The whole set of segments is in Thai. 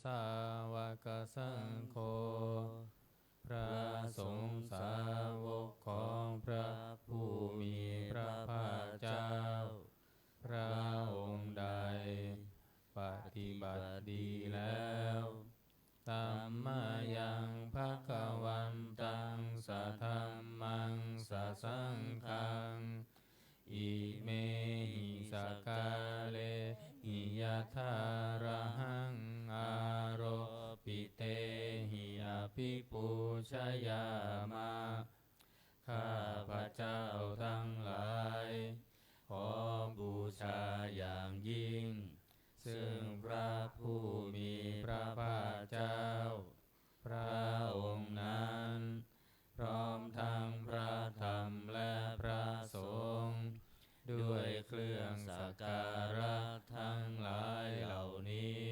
สาวกสังโฆพระสงฆ์สาวกของพระผู้มีพระภาคเจ้าพระองค์ใดปฏิบัติดีแล้วธัมมายังภควันตังสัทธัมมังสัสสังฆังอิเมหิสกกาเลหิยะถารหังอาโรปิเตหิอภิปูชยามะข้าพระเจ้าทั้งหลายขอบูชาอย่างยิ่งซึ่งพระผู้มีพระภาคเจ้าพระองค์นั้นพร้อมทั้งพระธรรมและพระสงฆ์ด้วยเครื่องสักการะทั้งหลายเหล่านี้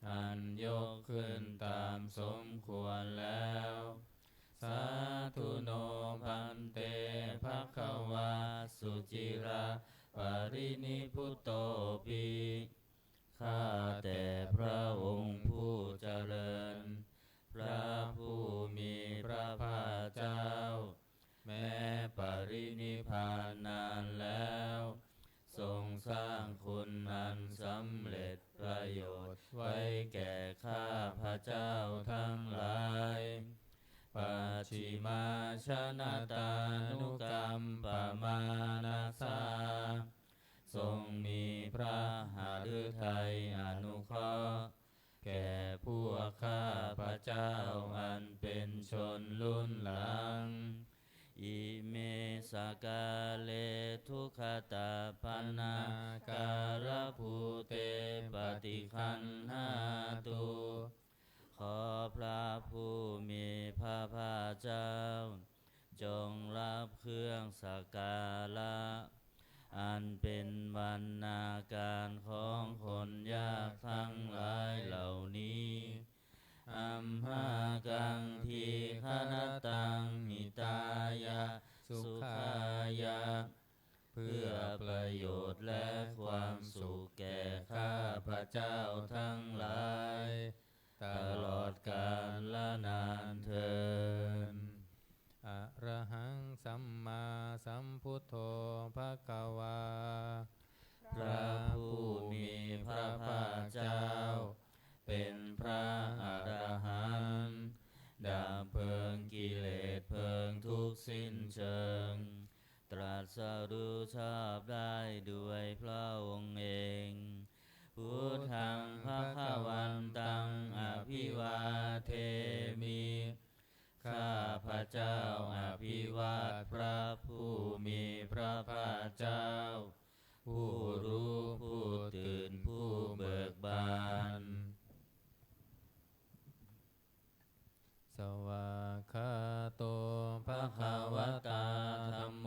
อันยกขึ้นตามสมควรแล้วสาธุโนพันเตภควาสุจิราปรินิพพุตโตปิข้าแต่พระองค์ผู้เจริญพระผู้มีพระภาคเจ้าแม้ปรินิพพานนานแล้วทรงสร้างคุณอันสำเร็จประโยชน์ไว้แก่ข้าพระเจ้าทั้งหลายปัจฉิมาชนะตานุกรรมปมานาสาทรงมีพระหฤทัยอนุเคราะห์แก่พวกข้าพระเจ้าอันเป็นชนรุ่นหลังอิเมสกาเลทุกขตาปนาการภูเตปฏิคันหาตุขอพระผู้มีพระภาคเจ้าจงรับเครื่องสักการะอันเป็นบรรณาการของคนยากทั้งหลายเหล่านี้อัมหากังทีฆนตังหิตายะสุขายะเพื่อประโยชน์และความสุขแก่ข้าพระเจ้าทั้งหลายตลอดกาลและนานเทอญอะระหังสัมมาสัมพุทโธภควาพระผู้มีพระภาคเจ้าเป็นพระอรหันต์ดับเพลิงกิเลสเพลิงทุกข์สิ้นเชิงตรัสรู้ชอบได้ด้วยพระองค์เองพุทธังภควันตังอภิวาเทมิข้าพระเจ้าอภิวาทพระผู้มีพระภาคเจ้าผู้รู้ผู้ตื่นผู้เบิกบานสวากขาโตภควตาธัมโม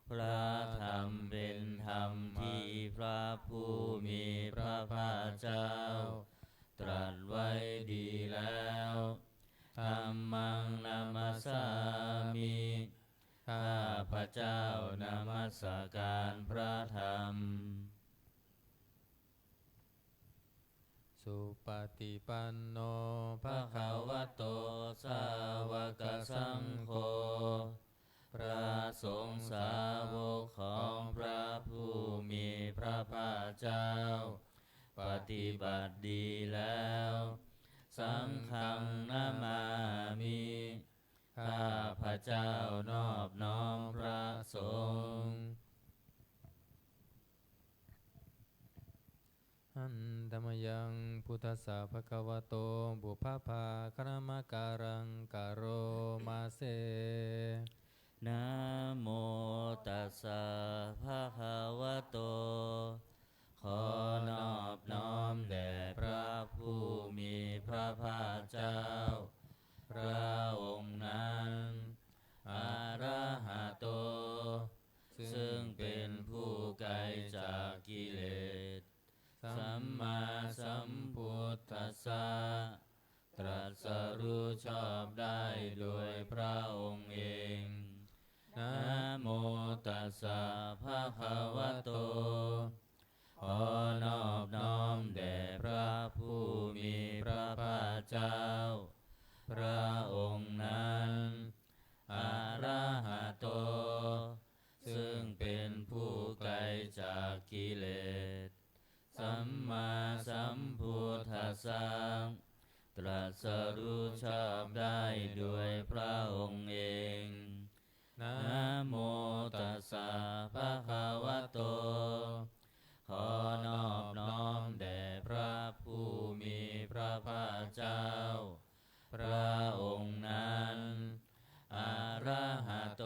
พระธรรมเป็นธรรมที่พระผู้มีพระภาคเจ้าตรัสไว้ดีแล้วธัมมังนามัสสามิข้าพระเจ้านมัสการพระธรรมสุปฏิปันโนภควโตสาวกสังโฆพระสงฆ์สาวกของพระผู้มีพระภาคเจ้าปฏิบัติดีแล้วสังฆังนามามิข้าพระเจ้านอบน้อมพระสงฆ์อันธรรมยังพุทธัสสะภะคะวะโตบุพพาคณมการังกโรมาเสนะโมตัสสะภะคะวะโตขอนอบน้อมแด่พระผู้มีพระภาคเจ้าพระองค์นั้นอะระหะโตซึ่งเป็นผู้ไกลจากกิเลสสัมมาสัมพุทธัสสะตรัสรู้ชอบได้โดยพระองค์เองนะโมตัสสะภะคะวะโตขอนอบน้อมแด่พระผู้มี เจ้าพระองค์นั้นอะระหะโตซึ่งเป็นผู้ไกลจากกิเลสสัมมาสัมพุทธัสสะตรัสรู้ชอบได้ด้วยพระองค์เองนะโมตัสสะภะคะวะโตขอนอบน้อมแด่พระผู้มีพระภาคเจ้าพระองค์นั้นอะระหะโต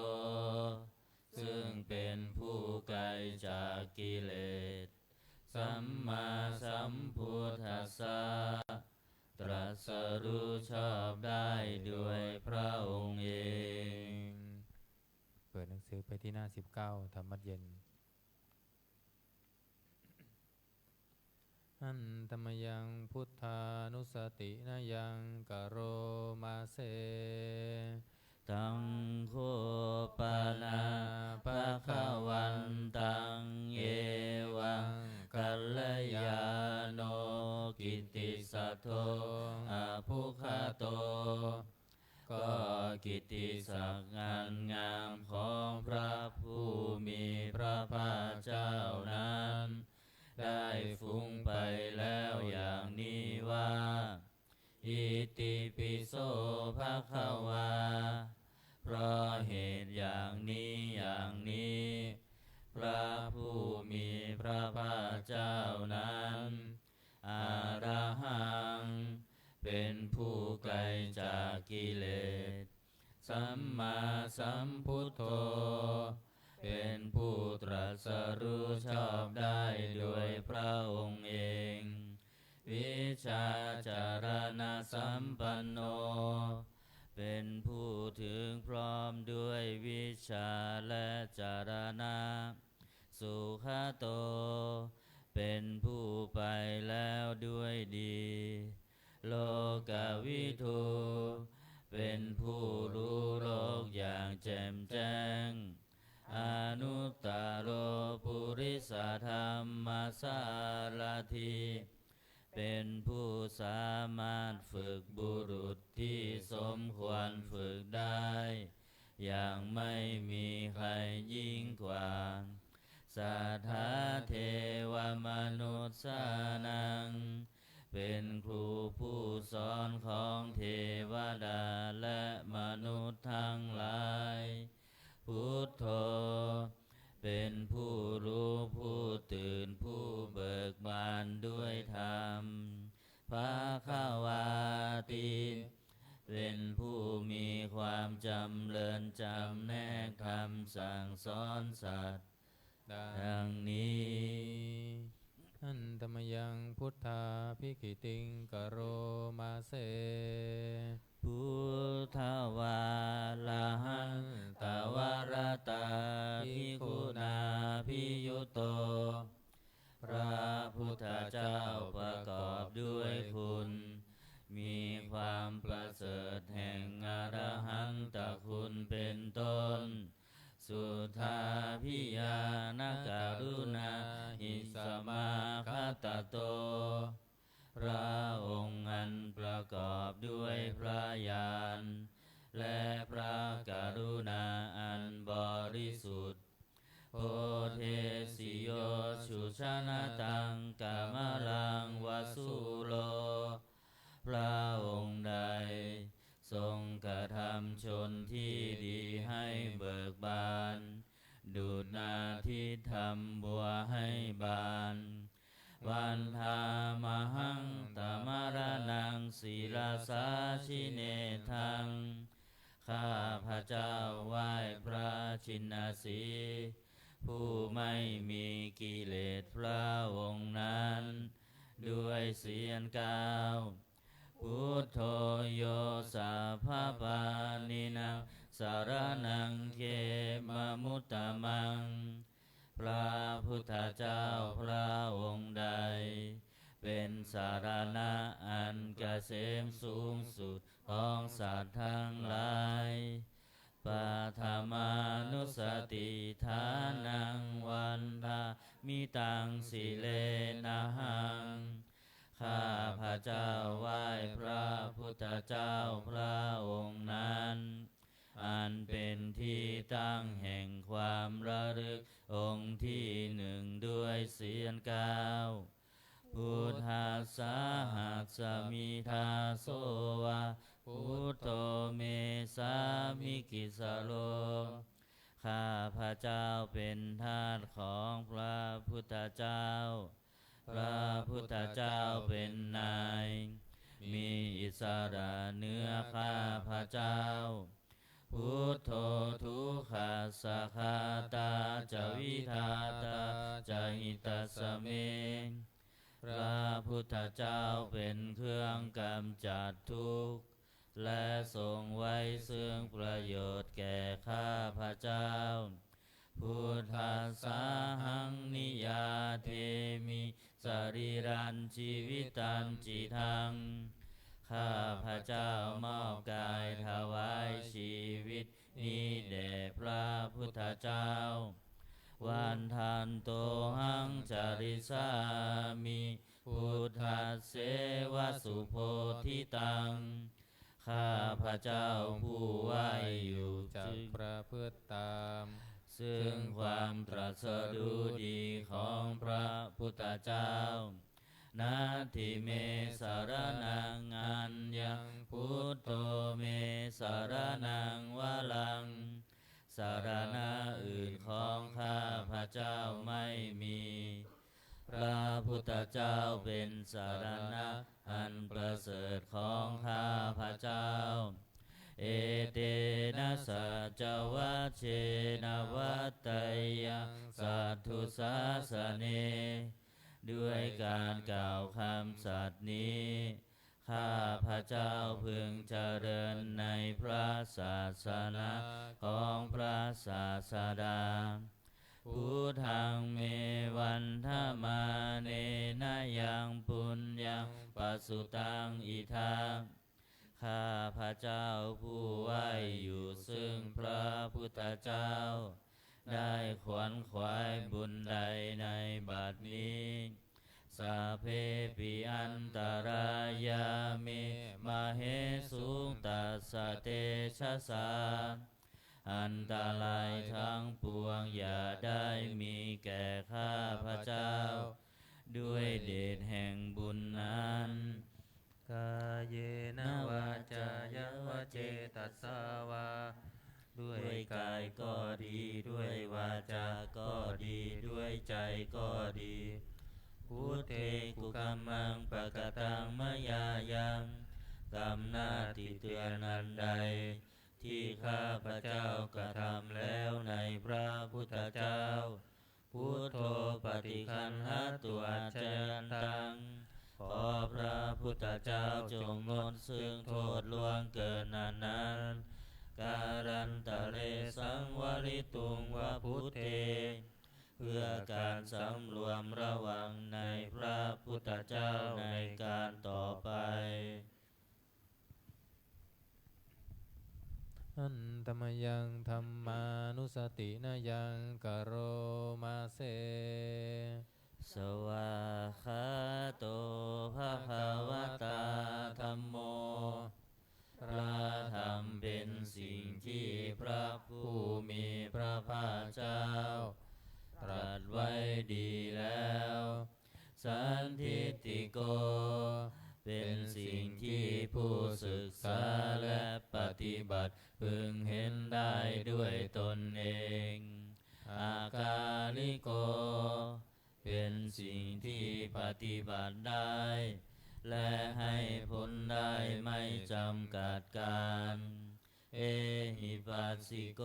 ซึ่งเป็นผู้ไกลจากกิเลสสัมมาสัมพุทธัสสะตรัสรู้ชอบได้ด้วยพระองค์เองเปิดหนังสือไปที่หน้า19ธรรมัสเย็นอันธรรมยังพุทธานุสตินายังกโรมาเสตังโฆปานาภะคะวันตังเอวังกัลยาโนกิตติสัทโธอะภุคโตก็กิตติศักดิ์งานงามของพระผู้มีพระภาคเจ้านั้นได้ฟุ้งไปแล้วอย่างนี้ว่าอิติปิโสภะคะวาเพราะเหตุอย่างนี้พระผู้มีพระภาคเจ้านั้นอะระหังเป็นผู้ไกลจากกิเลสสัมมาสัมพุทโธเป็นผู้ตรัสรู้ชอบได้ด้วยพระองค์เองวิชาจารณสัมปันโนเป็นผู้ถึงพร้อมด้วยวิชาและจารณะสุขโตเป็นผู้ไปแล้วด้วยดีโลกวิทูเป็นผู้รู้โลกอย่างแจ่มแจ้งอนุตตโรปุริสธรรมสารถีเป็นผู้สามารถฝึกบุรุษที่สมควรฝึกได้อย่างไม่มีใครยิ่งกว่าสัทธาเทวมนุษย์สานังเป็นครูผู้สอนของเทวดาและมนุษย์ทั้งหลายพุทโธเป็นผู้รู้ผู้ตื่นผู้เบิกบานด้วยธรรมภควาติเป็นผู้มีความจำเริญจำแนกคำสั่งสอนสัตว์ดังนี้อันธรรมยังพุทธาภิกขิติงกโรมาเสพุทธวาลาหันตวรตาภิกขุนาภิยุโตพระพุทธเจ้าประกอบด้วยคุณมีความประเสริฐแห่งอรหันตคุณเป็นต้นสุทธาภิญาณกรุณาหิสมาคตโตพระองค์อันประกอบด้วยพระญาณและพระกรุณาอันบริสุทธิ์โพเทสิโยชุชนะตังกามลังวสุโลพระองค์ใดทรงกระทำชนที่ดีให้เบิกบานดุจนาทิทำบัวให้บานวันธามหังตมรณังศีลาสาชิเนทังข้าพระเจ้าไหว้พระชินสีผู้ไม่มีกิเลสพระองค์นั้นด้วยเสียงกล่าวพุทโธโยสัพพปานินังสารนังเขมมุตตมังพระพุทธเจ้าพระองค์ใดเป็นสารณะอันเกษมสูงสุดของสัตว์ทั้งหลายปาธามานุสติฐานังวันทามิตังสิเลนะหังข้าพระเจ้าไหว้พระพุ ธเจ้าพระองค์นั้นอันเป็นที่ตั้งแห่งความระลึกองค์ที่หนึ่งด้วยเสียงก้าวพุทธัสสะหัสสมิทาโสวะพุทโธเมสามิกิสโลข้าพระเจ้าเป็นทาสของพระพุทธเจ้าพระพุทธเจ้าเป็นนายมีอิสระเหนือข้าพระเจ้าพุทโธทุกขัสสะคาตาจวิทาตาจหิตัสสะเมพระพุทธเจ้าเป็นเครื่องกำจัดทุกข์และทรงไว้ซึ่งประโยชน์แก่ข้าพระเจ้าพุทธัสสะหังนิยาเทมิสรีรันชีวิตันจิทังข้าพระเจ้ามอบกายถวายชีวิตนี้แด่พระพุทธเจ้าวันทันโตหังจาริสามิพุทธัสเสวสุโพธิตังข้าพระเจ้าผู้ไหวอยู่จักประพฤติตามซึ่งความตรัสรู้ดีของพระพุทธเจ้านาทิเมสารนังอัญญังพุทโธเมสารนังวะลังสารณะอื่นของข้าพระเจ้าไม่มีพระพุทธเจ้าเป็นสารณะอันประเสริฐของข้าพระเจ้าเอเตนะสัจวัชเชนะวัตตยังสัทธุสาสเนด้วยการกล่าวคำสัตย์นี้ข้าพระเจ้าพึงเจริญในพระศาสนาของพระศาสดาพุทธังเมวันทมาเนนะยังปุญญังปัสสุตังอิทังข้าพระเจ้าผู้ไหวอยู่ซึ่งพระพุทธเจ้าได้ขวนขวายบุญใดในบัดนี้สัพเพปิอันตรายามิมเหสุตัสสะเตชะสาอันตรายทั้งปวงอย่าได้มีแก่ข้าพระเจ้าด้วยเดชแห่งบุญนั้นกายเยนะวาจายวเจตัสสาวาด้วยกายก็ดีด้วยวาจาก็ดีด้วยใจก็ดีพุทเทกุกัมมังปะกตังมยายังกรรมหน้าที่เตือนอันใดที่ข้าพระเจ้ากระทำแล้วในพระพุทธเจ้าพุทโธปฏิคันหาตุอาจยันตังขอพระพุทธเจ้าจงงดซึ่งโทษล่วงเกินนั้นการันตะเรสังวริตุงวะพุทเทเพื่อการสำรวมระวังในพระพุทธเจ้าในการต่อไปอันตมยังธรรมานุสตินายังกโรมาเสสวาคาโตภะคะวะตาธัมโมพระธรรมเป็นสิ่งที่พระผู้มีพระภาคเจ้าตรัสไว้ดีแล้วสันทิฏฐิโกเป็นสิ่งที่ผู้ศึกษาและปฏิบัติพึงเห็นได้ด้วยตนเองอากาลิโกเป็นสิ่งที่ปฏิบัติได้และให้ผลได้ไม่จำกัดการเอหิปัสสิโก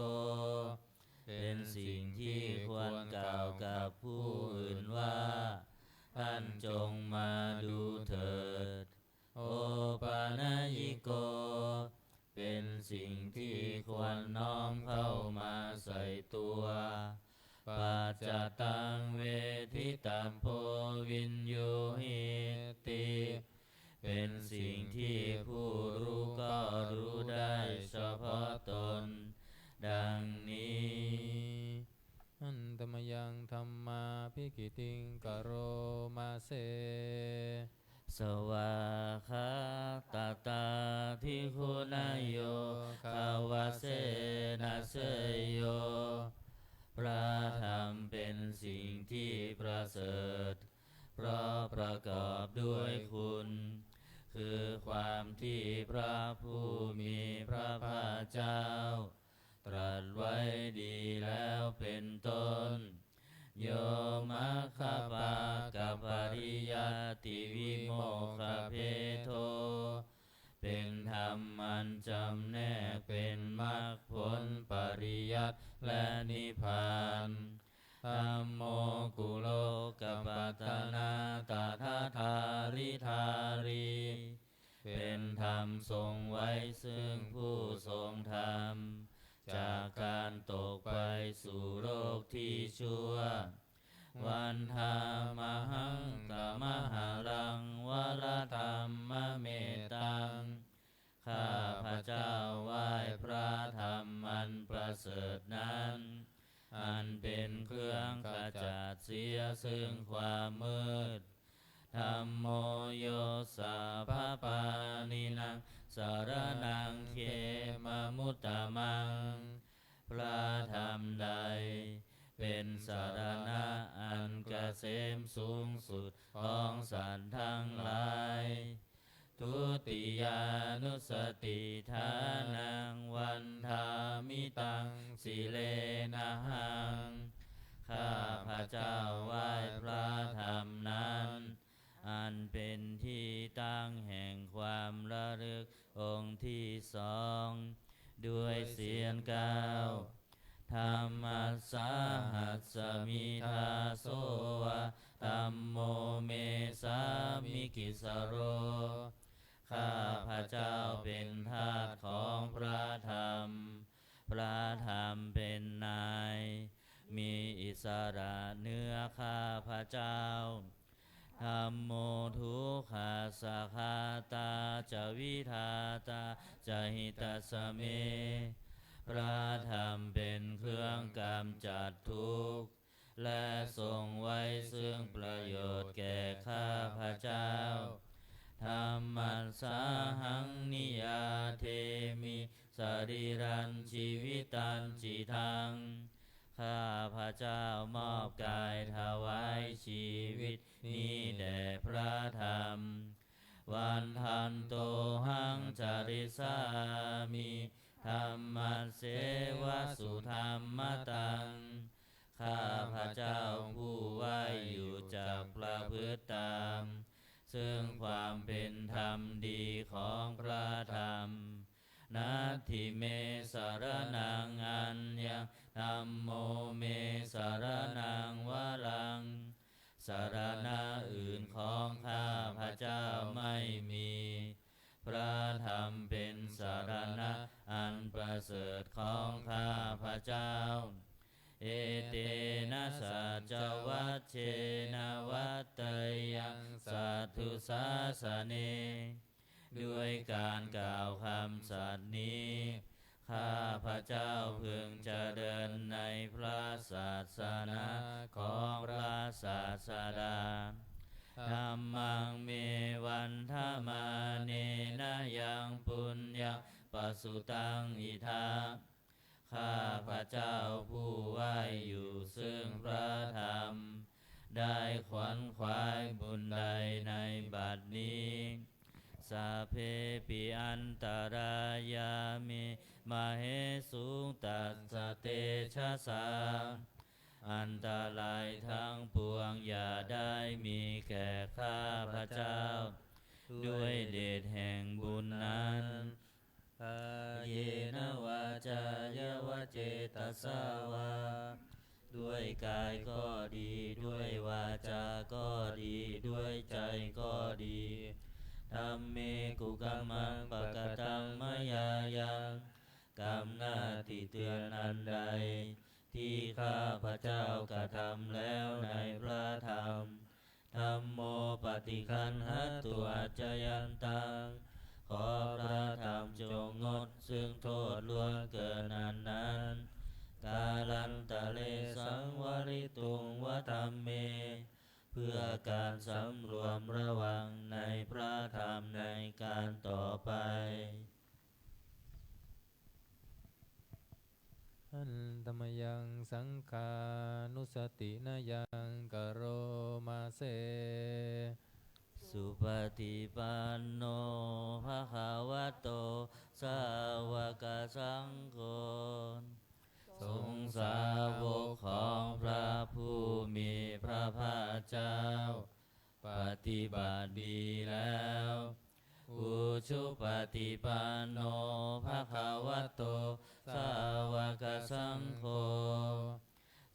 เป็นสิ่งที่ควรกล่าวกับผู้อื่นว่าท่านจงมาดูเถิดโอปานายิโกเป็นสิ่งที่ควรน้อมเข้ามาใส่ตัวปัจจตังเวทิตัมโพวินโยหิติเป็นสิ่งที่ผู้รู้ก็รู้ได้เฉพาะตนดังนี้อันตมยังธรรมาภิกิติงกโรมาเสสวาคาตาตา ภิกขุนายโยคาวาเสนะเสยโยพระธรรมเป็นสิ่งที่ประเสริฐเพราะประกอบด้วยคุณคือความที่พระผู้มีพระภาคเจ้าตรัสไว้ดีแล้วเป็นต้นโยมัคคปากับปริยัติวิโมกขเพโทเป็นธรรมมันจำแนกเป็นมรรคผลปริยัติและนิพพานธัมโมกุโลกปัฏฐานาตถาธาริธารีเป็นธรรมทรงไว้ซึ่งผู้ทรงธรรมจากการตกไปสู่โลกที่ชั่ววันธามหังตมหารังวรธรรมเมตตังข้าพระเจ้าไหว้พระธรรมอันประเสริฐนั้นอันเป็นเครื่องขจัดเสียซึ่งความมืดธัมโมโยสาภปานินังสารนังเขมมุตตมังพระธรรมใดเป็นสารณะอันเกษมสูงสุดของสัตว์ทั้งหลายทุติยานุสติทานังวันธามิตังสิเลนะหังข้าพระเจ้าไหว้พระธรรมนั้นอันเป็นที่ตั้งแห่งความระลึกองค์ที่สองด้วยเสียงก้าวธรรมัสสาหัสสมิทาโสวะธัมโมเมสามิกิสโรข้าพระเจ้าเป็นทาสของพระธรรมพระธรรมเป็นนายมีอิสระเหนือข้าพระเจ้าธัมโมทุกขาสาคาตาจะวิทาตาจะหิตาสเมพระธรรมเป็นเครื่องกำจัดทุกข์และทรงไว้ซึ่งประโยชน์แก่ข้าพระเจ้าธัมมัสสาหังนิยาเทมิสรีรันชีวิตันจิตังข้าพระเจ้ามอบกายถวายชีวิตนี้แด่พระธรรมวันทันโตหังจาริสามิธัมมัสเสวะสุธัมมตังข้าพระเจ้าผู้ไหวอยู่จากประพฤติตามซึ่งความเป็นธรรมดีของพระธรรมนัตถิเมสารนังอัญญังธัมโมเมสารนังวรังสารณะอื่นของข้าพระเจ้าไม่มีพระธรรมเป็นสารณะอันประเสริฐของข้าพระเจ้าเอเตนะสัจวัชเชนะวัตเตยังสัตถุสาสเนด้วยการกล่าวคำสัตย์นี้ข้าพระเจ้าพึงเจริญในพระศาสนาของพระศาสดาธัมมังเมวันธามาเนนะยังปุญญปสุตังอิทาข้าพระเจ้าผู้ไหวอยู่ซึ่งพระธรรมได้ขวนขวายบุญใดในบัดนี้สัพเพปิอันตรายามิมาเหสุตัสสะเตชะสาอันตรายทั้งปวงอย่าได้มีแก่ข้าพระเจ้าด้วยเดชแห่งบุญนั้นเยนะวาจายวเจตสาวาด้วยกายก็ดีด้วยวาจาก็ดีด้วยใจก็ดีธัมเมกุกัมมังปะกตังมยายังกรรมหน้าที่เตือนอันใดที่ข้าพระเจ้ากระทำแล้วในพระธรรมธัมโมปฏิคันหัตตุอัจจยันตังขอพระธรรมจงงดซึ่งโทษล่วงเกินอันนั้นกาลันตะเลสังวริตุงวธัมเมเพื่อการสำรวมระวังในพระธรรมในการต่อไป อันธรรมยังสังขานุสตินายังกโรมาเส สุปฏิปันโนภะคะวะโตสาวกสังโฆสงฆ์สาวกของพระผู้มีพระภาคเจ้าปฏิบัติดีแล้วอุชุปฏิปันโนภะคะวะโตสาวกสังโฆ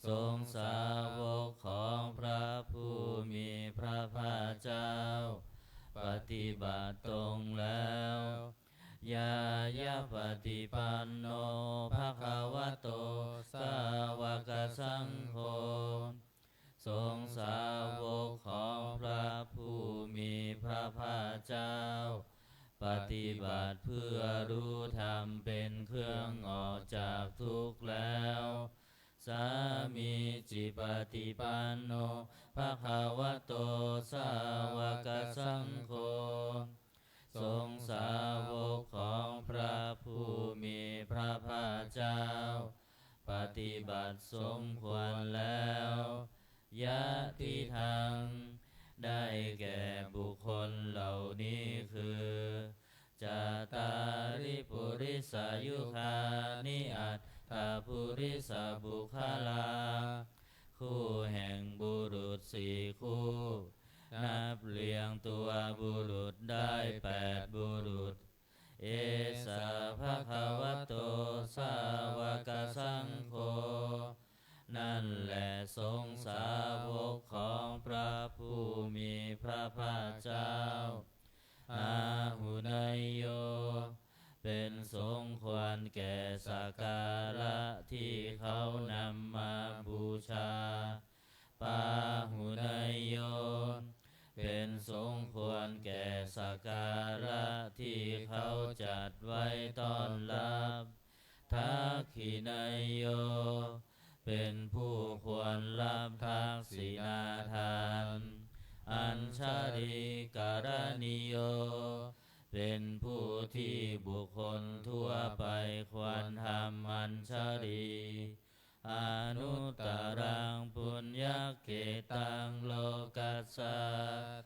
สงฆ์สาวกของพระผู้มีพระภาคเจ้าปฏิบัติตรงแล้วยายาปฏิปันโนภะคะวะโตสาวกสังโฆสงฆ์สาวกของพระผู้มีพระภาคเจ้าปฏิบัติเพื่อรู้ธรรมเป็นเครื่องออกจากทุกข์แล้วสามีจิปฏิปันโนภะคะวะโตสาวกสังโฆสงฆ์สาวกของพระผู้มีพระภาคเจ้าปฏิบัติสมควรแล้วยะติทังได้แก่บุคคลเหล่านี้คือจาตาริปุริสายุคานิอัตถปุริสบุคลาคู่แห่งบุรุษสี่คู่นับเรียงตัวบุรุษได้8บุรุษเอสะภะคะวะโตสาวกสังโฆนั่นแหละสงฆ์สาวกของพระผู้มีพระภาคเจ้าอาหุนยโยเป็นสงฆ์ควรแก่สักการะที่เขานำมาบูชาปาหุนยโยเป็นสงฆ์ควรแก่สักการะที่เขาจัดไว้ต้อนรับทักขินยโยเป็นผู้ควรรับทักษิณาทานอัญชริการณิโยเป็นผู้ที่บุคคลทั่วไปควรทำอัญชลีอนุตตรังปุญญเกตังโลกัสส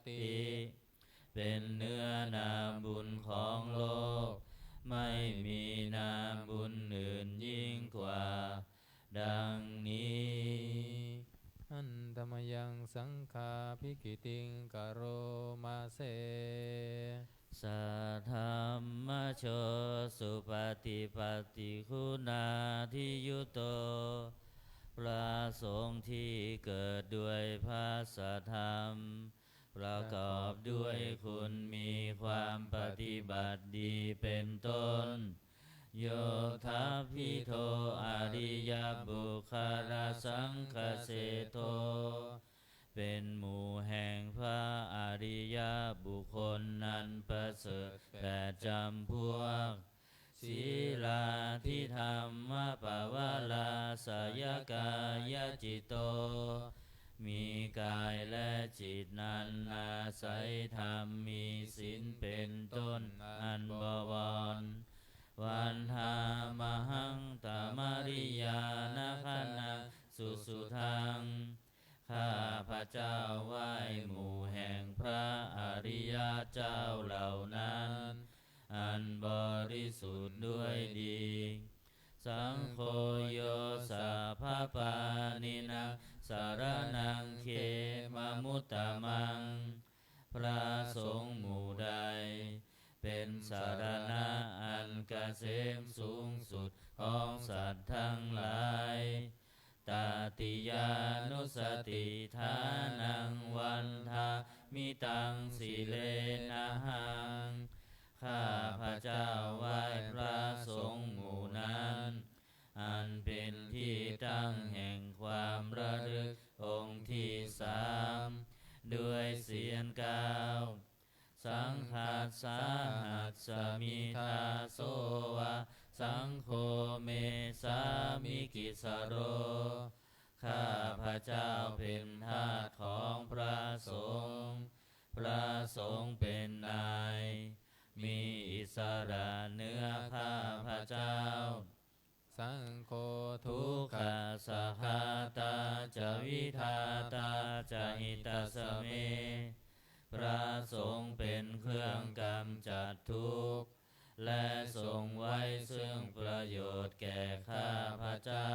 ติเป็นเนื้อนาบุญของโลกไม่มีนาบุญอื่นยิ่งกว่าดังนี้อันธรรมยังสังฆาภิกิติงกโรมาเสสัทธัมมโชสุปฏิปัตติคุณาทิยุโตพระสงฆ์ที่เกิดด้วยพระสัทธรรมประกอบด้วยคุณมีความปฏิบัติดีเป็นต้นโยทัพพิโทอริยบุคลสังคเสโตเป็นหมู่แห่งพระอริยบุคคลนั้นประเสริฐแต่จำพวกศีลาทิธรรมปวาลาสยกายจิตโตมีกายและจิตนั้นอาศัยธรรมมีศีลเป็นต้นอันบวรวันธามหังตมริยานาคนาสุสุทังข้าพระเจ้าไหว้หมู่แห่งพระอริยเจ้าเหล่านั้นอันบริสุทธิ์ด้วยดีสังโฆโยสัพพปานินังสารนังเขมมุตตมังพระสงฆ์หมู่ใดเป็นสารณะอันเกษมสูงสุดของสัตว์ทั้งหลายตติยานุสติทานังวันทามิตังสิเลนะหังข้าพระเจ้าไหว้พระสงฆ์หมู่นั้นอันเป็นที่ตั้งแห่งความระลึกองค์ที่3ด้วยเสียงกล่าวสังฆาสาหัสสมิทาโสวะสังโฆเมสามิกิสโรข้าพระเจ้าเป็นทาสของพระสงฆ์พระสงฆ์เป็นนายมีอิสระเหนือข้าพระเจ้า สังโฆทุ ทุ ก ก ข ขสหาตาจะวิทาตาจะหิตาสเม พระสงฆ์เป็นเครื่องกำจัดทุกข์และทรงไว้ซึ่งประโยชน์แก่ข้าพเจ้า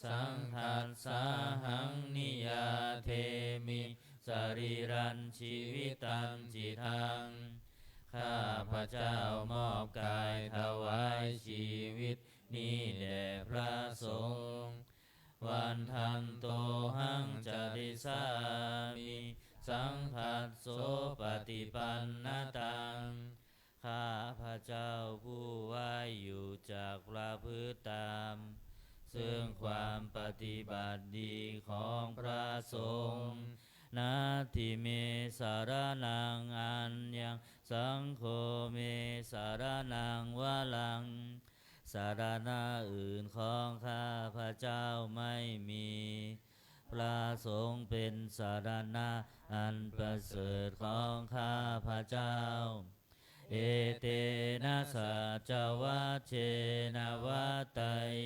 สังฆัสสาหังนิยาเทมิสรีรันชีวิตังจิตัง ข้าพเจ้ามอบกายถวายชีวิตนี้แด่พระสงฆ์วันทันโตหังจริสามิสังฆัสโสปฏิปันนตัง ข้าพเจ้าผู้ไหว้อยู่จากประพฤติตามซึ่งความปฏิบัติดีของพระสงฆ์นาทิเมสารนังอัญญังสังโฆเมสารนังวะลัง สารณะอื่นของข้าพเจ้าไม่มี พระสงฆ์เป็นสารณะอันประเสริฐของข้าพเจ้า เอเตนะสัจวัชเชนะวัตต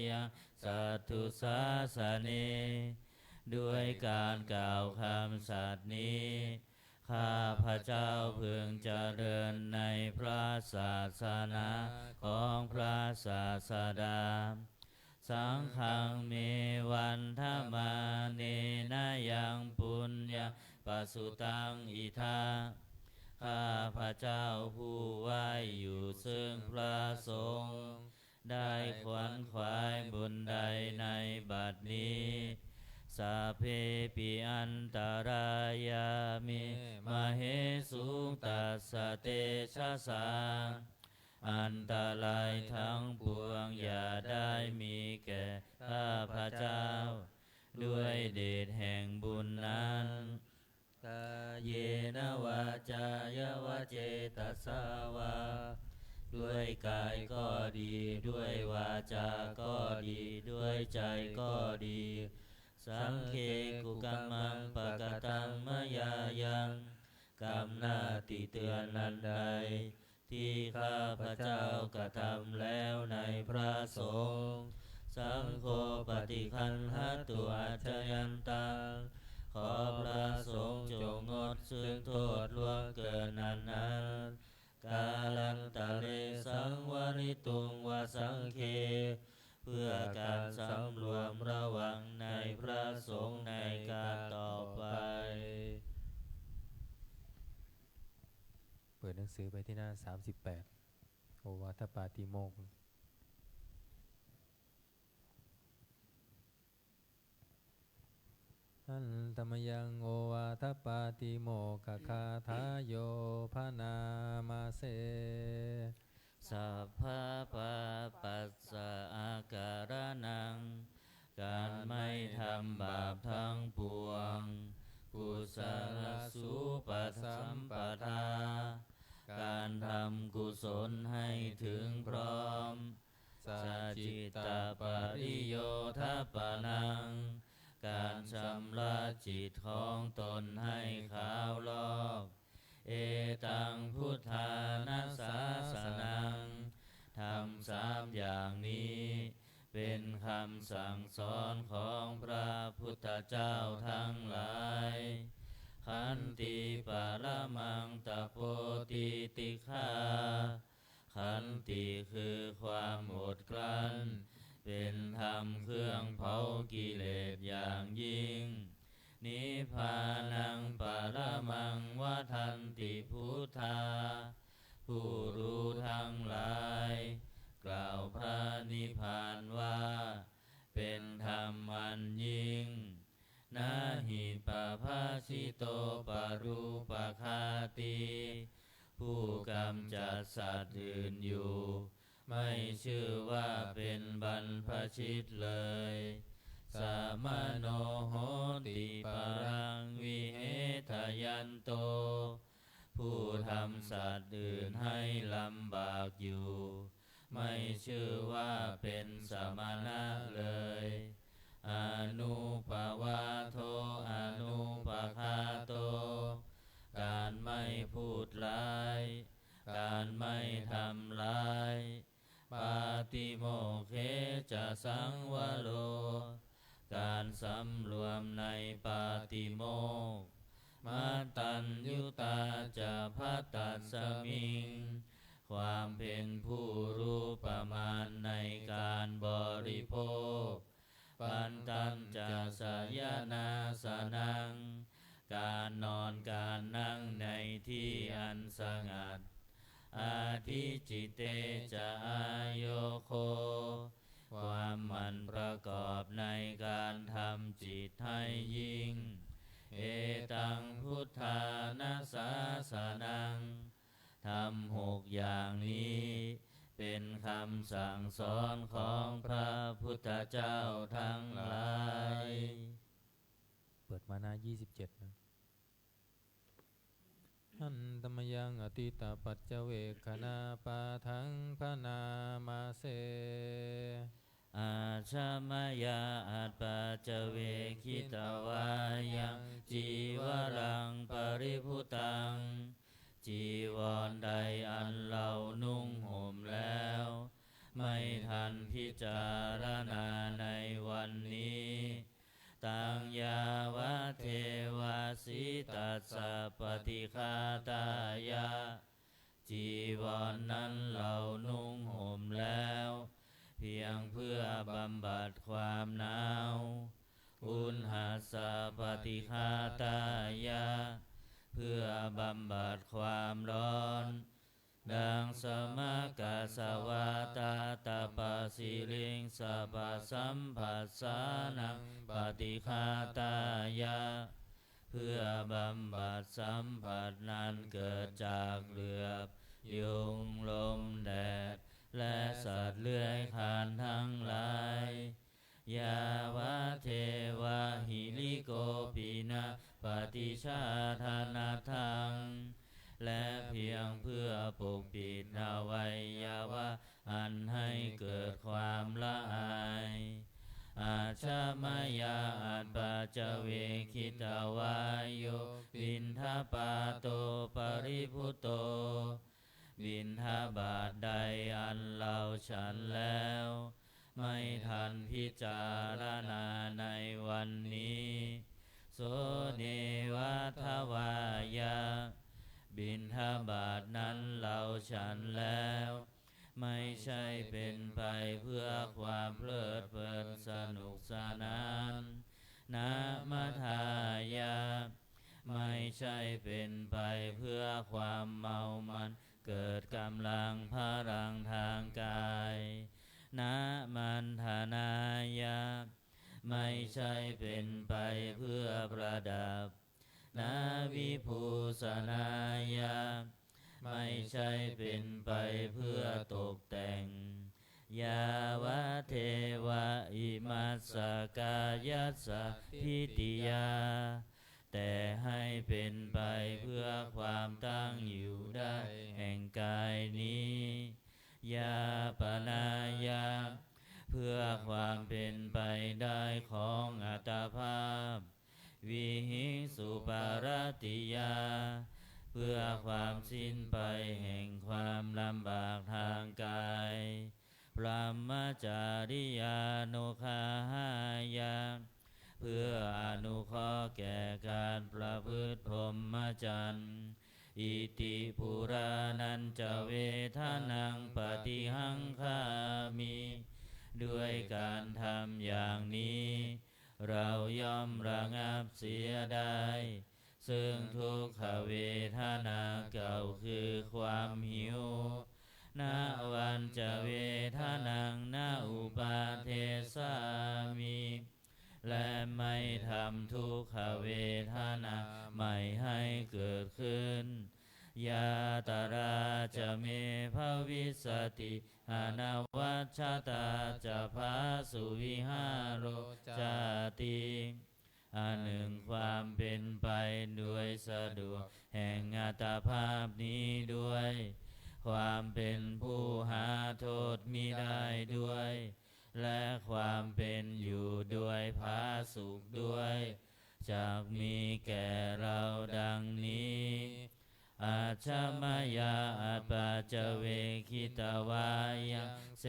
ยังสัตถุสาสเน ด้วยการกล่าวคำสัตย์นี้ ข้าพเจ้าพึงเจริญในพระศาสนาของพระศาสดา สังฆังเมวันธมาเนนะยังปุญญาปสุตังอิทา ข้าพเจ้าผู้ไหว้อยู่ซึ่งพระสงฆ์ได้ขวนขวายบุญใดในบัดนี้สัพเพปิอันตรายามิมเหสุตัสสะเตชะสา อันตรายทั้งปวงอย่าได้มีแก่ข้าพเจ้า ด้วยเดชแห่งบุญนั้นกาเยนะวาจายวะเจตสาวา ด้วยกายก็ดีด้วยวาจาก็ดีด้วยใจก็ดี สังเคกุกัมมังปะกตังมะยายังกรรมหน้าติเตือนนั้นใดที่ข้าพเจ้ากระทำแล้วในพระสงฆ์สังโฆปฏิคันหตุอัจจยันตัง ขอพระสงฆ์จงงดซึ่งโทษล่วงเกินนั้นกาลันตะเลสังวริตุงวสังเค เพื่อการสำรวมระวังในพระสงฆ์ในการต่อไป เปิดหนังสือไปที่หน้า38โอวาทปาติโมกข์อันตมยังโอวาทปาติโมกขคาทาโยพนามาเส สัพพะปะปัสสะอาการนัง การไม่ทำบาปทั้งปวงกุศลสุปสัมปทา การทำกุศลให้ถึงพร้อมสัจจิตตปริโยทปนัง การชำระจิตของตนให้ขาวลอกเอตังพุทธานาสาสนัง ทำสามอย่างนี้เป็นคำสั่งสอนของพระพุทธเจ้าทั้งหลายขันติปรมังตโปติติฆาขันติคือความอดกลั้นเป็นธรรมเครื่องเผากิเลสอย่างยิ่งนิพพานังปรมังวทันติพุทธา ผู้รู้ทั้งหลายกล่าวพระนิพพานว่าเป็นธรรมอันยิ่งนาหิปภาสิโตปรูปคาติผู้กำจัดสัตว์อื่นอยู่ไม่ชื่อว่าเป็นบรรพชิตเลยสามโนโหติปรังวิเหทยันโต ผู้ทำสัตว์อื่นให้ลำบากอยู่ไม่ชื่อว่าเป็นสมณะเลยอนุปวาโทอนุปคาโต การไม่พูดร้ายการไม่ทำร้าย ปาติโมกเขจะสังวโรการสำรวมในปาติโมกข์มัตตัญยุตาจะภัตตัสสมิงความเป็นผู้รู้ประมาณในการบริโภคปันตัญจะสยนาสนังการนอนการนั่งในที่อันสงัดอาทิจิเตจะอาโยโคความหมั่นประกอบในการทำจิตให้ยิ่งเอตังพุทธานาสาสนังทำ6อย่างนี้เป็นคำสั่งสอนของพระพุทธเจ้าทั้งหลายเปิดมาหน้า27นะอันตมยังอติตาปัจเจเวคขณาปาทังพนามาเสอาชามายาอัตปัจเจเวคิตวายังจีวรังปริภุตังจีวรใดอันเรานุ่งห่มแล้วไม่ทันพิจารณาในวันนี้ตังยาวะเทวาสิตัสสะปฏิฆาตายะจีวรนั้นเรานุ่งห่มแล้วเพียงเพื่อบำบัดความหนาวอุณหัสสะปฏิฆาตายะเพื่อบำบัดความร้อนดังสมกาสวาตาตาปะสิลิงสะปะสัมผัสสานังปฏิฆาตายะเพื่อบำบัดสัมผัสนั้นเกิดจากเหลือบยุงลมแดดและสัตว์เลื้อยคลานทั้งหลายยาวะเทวะหิริโกปินะปฏิชาธานาทังและเพียงเพื่อปกปิดอวัยวะอันให้เกิดความละอายอาชามายาอัตปัจเจเวคิตวายโยบินทปาโตปริภุโตบิณฑบาตใดอันเราฉันแล้วไม่ทันพิจารณาในวันนี้โสเนวัฏวายาบิณฑบาตนั้นเราฉันแล้วไม่ใช่เป็นไปเพื่อความเพลิดเพลินสนุกสนานนะมัทายาไม่ใช่เป็นไปเพื่อความเมามันเกิดกำลังพลังทางกายนะมันธนายาไม่ใช่เป็นไปเพื่อประดับนาวิภูสนายาไม่ใช่เป็นไปเพื่อตกแต่งยาวะเทวะอิมัสสกายัสสะพิติยาแต่ให้เป็นไปเพื่อความตั้งอยู่ได้แห่งกายนี้ยาปนายาเพื่อความเป็นไปได้ของอัตภาพวิหิสุปารติยาเพื่อความสิ้นไปแห่งความลำบากทางกายพรหมจาริยานุคาหายาเพื่ออนุเคราะห์แก่การประพฤติพรหมจรรย์อิติปุรานันจะเวทานังปฏิหังคามิด้วยการทำอย่างนี้เราย่อมระงับเสียได้ซึ่งทุกขเวทนาเก่าคือความหิวนาวันจะเวทานังนาอุปาเทสามิและไม่ทำทุกขเวทนาไม่ให้เกิดขึ้นยาตราจะเมภวิสติอนวัชชตาจะภาสุวิหารโรจาติอันหนึ่งความเป็นไปด้วยสะดวกแห่งอัตภาพนี้ด้วยความเป็นผู้หาโทษมิได้ด้วยและความเป็นอยู่ด้วยผาสุขด้วยจากมีแก่เราดังนี้ อาชมายาอัปปาจเวคิตวายังเส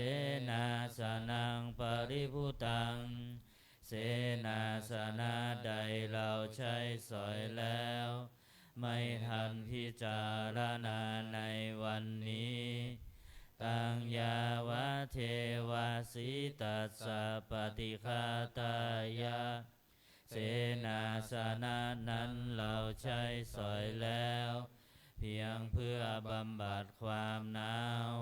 นาสนังปริภุตังเสนาสนะใดเราใช้สอยแล้วไม่ทันพิจารณาในวันนี้ตังยาวะเทวาสิตัสสะปฏิฆาตายะเสนาสนะนั้นเราใช้สอยแล้วเพียงเพื่อบำบัดความหนาว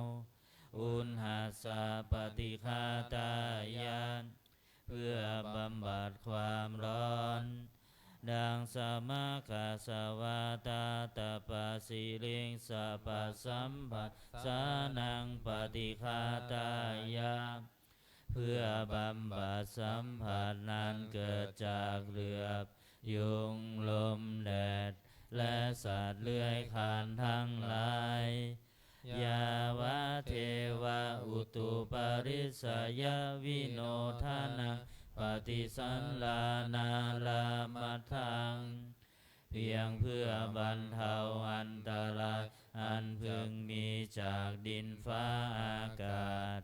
อุณหสะปฏิฆาตายะเพื่อบำบัดความร้อนดังสมาคาสวาตาตปะสิลิงสะปัสสัมปัสสานังปฏิฆาตายะเพื่อบำบัดสัมผัสนั้นเกิดจากเหลือบยุงลมแดดและสัตว์เลื้อยคลานทั้งหลายยาวะเทวะอุตุปาริสยวิโนทานังปฏิสันลานาลามัทธังเพียงเพื่อบรรเทาอันตรายอันพึงมีจากดินฟ้าอากาศ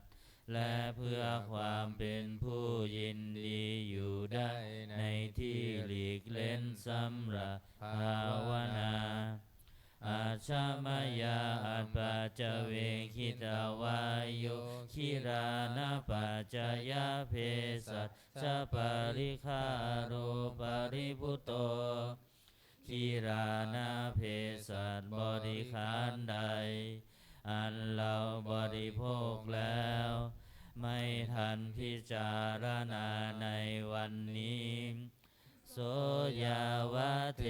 และเพื่อความเป็นผู้ยินดีอยู่ได้ในที่หลีกเล่นสำหรับภาวนาอาชามายาอัปปาจเวคิตาวายโยคิรานะปัจจยาเพสัชชะปริคาโรปริพุตโตคิรานะเพสัชบริขารใดอันเราบริโภคแล้วไม่ทันพิจารณาในวันนี้โสยาวะเท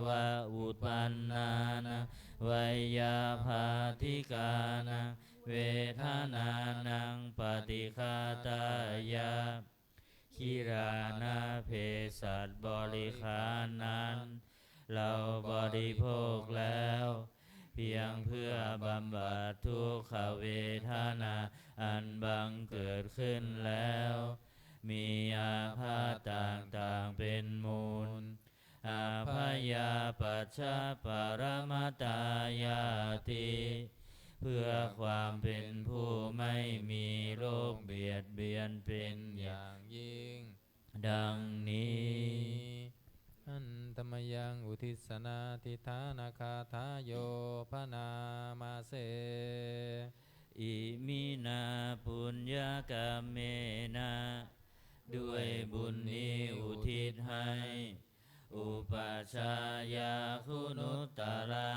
วะอุปปันนานะวัยยาภาธิกานังเวทนานังปฏิฆาตายะคิรานะเพสัชบริขารนั้นเราบริโภคแล้วเพียงเพื่อบำบัดทุกขเวทนาอันบังเกิดขึ้นแล้วมีอาพาธต่างๆเป็นมูลอาพยาปัชชะปรมัตตายาติเพื่อความเป็นผู้ไม่มีโรคเบียดเบียนเป็นอย่างยิ่งดังนี้อันตมยังอุทิศนาทิฐานาคาทาโยพนามาเสอิมินาปุญญกรรมเมนะด้วยบุญนี้อุทิศให้อุปัชฌายาคุณุตตรา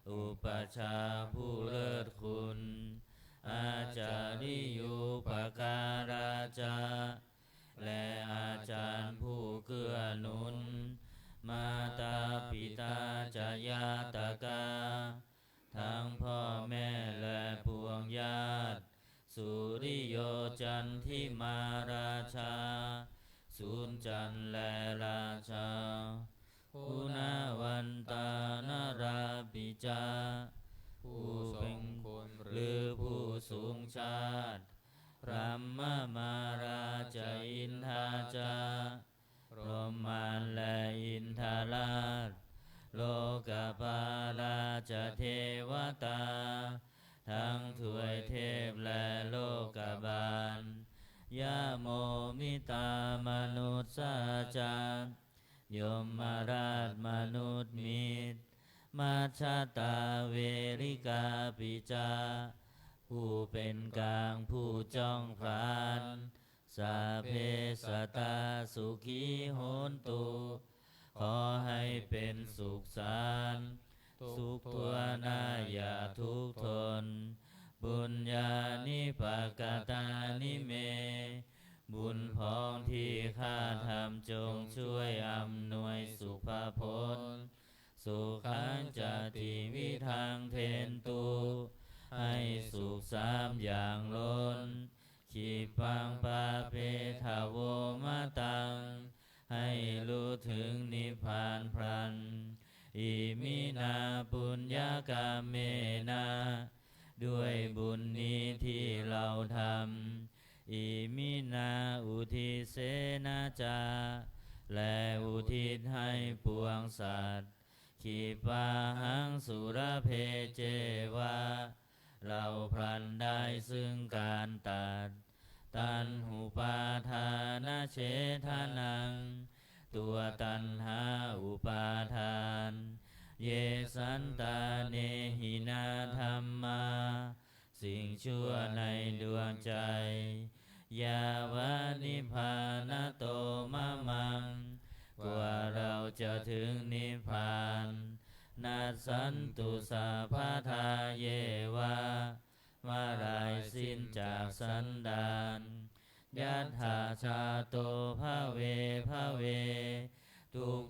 อุปัชฌาย์ผู้เลิศคุณอาจาริยุปการาจาและอาจารย์ผู้เกื้อหนุนมาตาปิตาจายาตกาทั้งพ่อแม่และพวงญาติสุริโยจันทิมาราชาสุนจันและราชาอุณาวันตานราปิจาผู้เป็นคนหรือผู้สูงชาติพระมมาราชอินทาจารมานและอินทาราชโลกปาราชเทวตาทั้งถวยเทพและโลกบาลยะโมมิตามนุษย์สาจารยมราชมนุษย์มิตรมาชาตาเวริกาปิจาผู้เป็นกลางผู้จ้องพรานสาเพสตาสุขีโหนตุขอให้เป็นสุขสันต์สุขทั่วหน้าอย่าทุกข์ทนบุญญาณิปกตานิเมบุญพ้องที่ข้าทำจงช่วยอำนวยสุภผลสุขังจติวิทังเทนตุให้สุขสามอย่างล้นขีปังปาเปทาโวมาตังให้รู้ถึงนิพพานพลันอิมินาปุญญากรรมเมนะด้วยบุญนี้ที่เราทำอิมินาอุทิเสนาจาและอุทิศให้ปวงสัตว์ขี ขิปาหังสุรเพเจวะเราพลันได้ซึ่งการตัดตัณหุปาทานเฉทานังตัวตัณหาอุปาทานเยสันตาเนหินาธรรมาสิ่งชั่วในดวงใจยาวานิพพานโตมะมังกว่าเราจะถึงนิพพานนัสสันตุสัพพทาเยวะเมื่อไรสิ้นจากสันดานยัตถาชาโตภะเวภะเวทุก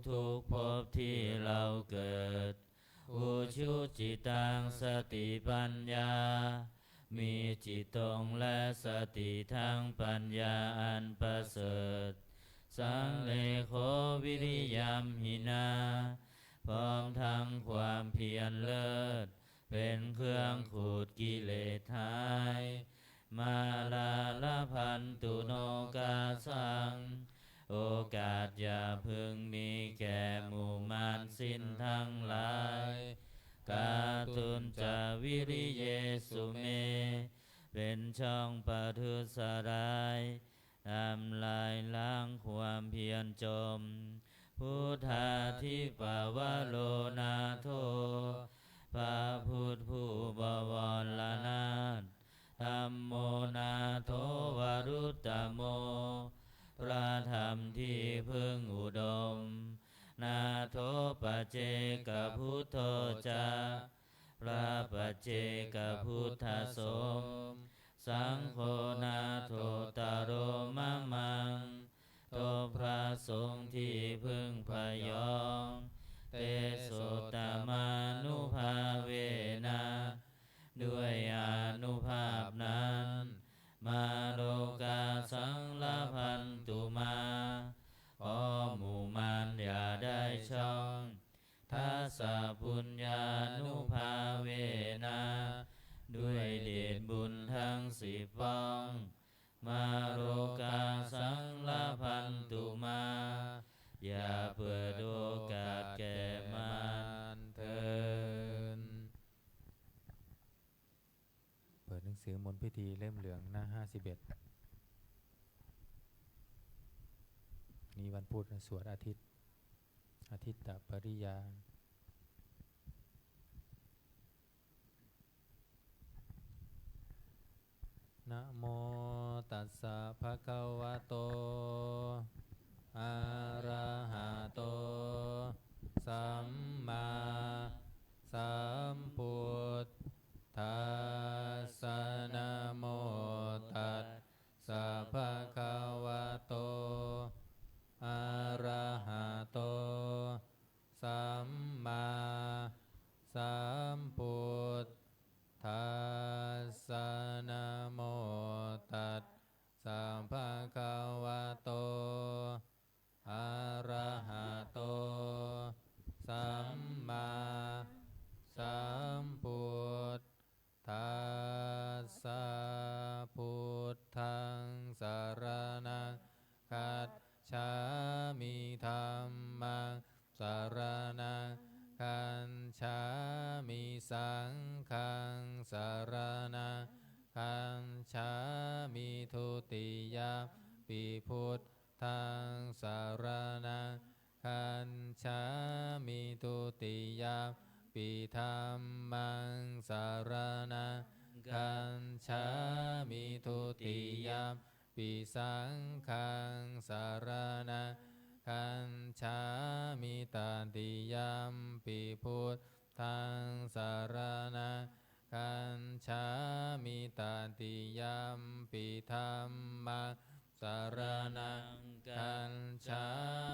ภพที่เราเกิดอุชุจิตังสติปัญญามีจิตตรงและสติทั้งปัญญาอันประเสริฐสังเลโควิริยัมหินาพร้อมทั้งความเพียรเลิศเป็นเครื่องขูดกิเลสหายมาลาลพันตุโนกาสังโอกาสอย่าพึงมีแก่หมู่มารสิ้นทั้งหลายกาตุนจาวิริเยสุเมเป็นช่องปทุสร้ายทำลายล้างความเพียรจมพุทธาธิปวโรนาโทพระพุทธผู้บวรนาถธัมโมนาโทวรุตตโมพระธรรมที่พึงอุดมนาโทปเจกพุทโธจาพระปัจเจกพุทธสงฆ์สังโฆนาโทตโรมะมังโตพระสงฆ์ที่พึงพยองเตโสตมานุภาเวนะด้วยอานุภาพนั้นมาโลกาสังลพันตุมาขอหมู่มารอย่าได้ช่องทัสสะปุญญานุภาเวนะด้วยเดชบุญทั้งสิบป้องมาโลกาสังลพันตุมาอย่าเปิดโอกาสแก่มารเถิด เปิดหนังสือมนต์พิธีเล่มเหลืองหน้า51นี้วันพุธสวดอาทิตตปริยานะโมตัสสะภะคะวะโตอะระหะโตสัมมาสัมพุทธัสสะนะโมตัสสะภะคะวะโตอะระหะโตสัมมาสัมพุทธัสสะนะโมตัสสะภะคะวะโตอะระหะโตสัมมาสัมพุทธัสสะพุทธังสรณังคัจฉามิธัมมังสรณังคัจฉามิสังฆังสรณังคัจฉามิทุติยมปิพุทธังสรณังคัจฉามิทุติยมปิธัมมังสรณังคัจฉามิทุติยมปิสังฆังสรณังคัจฉามิตติยมปิพุทธังสรณังคัจฉามิตติยมปิธัมมังสรณังคัจฉา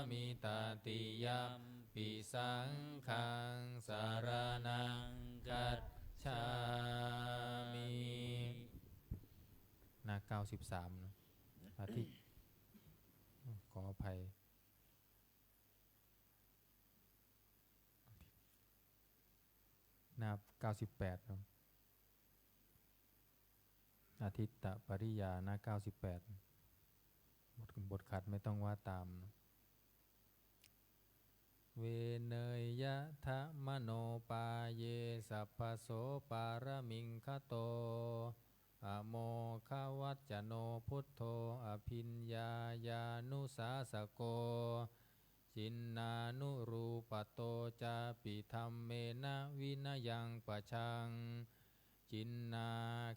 มิตติยมปิสังฆังสรณังคัจฉามิหน้า93นะอาทิตย์ขออภัยหน้า98นะอาทิตตปริยาหน้า98บทขัดไม่ต้องว่าตามนะ เวเนยยะทะมโนปาเยสัพพโสปารมิงคโตอโมคาวัจจโนพุทโธอภิญญาญานุสาสโกจินนานุรูปโตจาปิธัมเมนะวินยังปะชังจินนา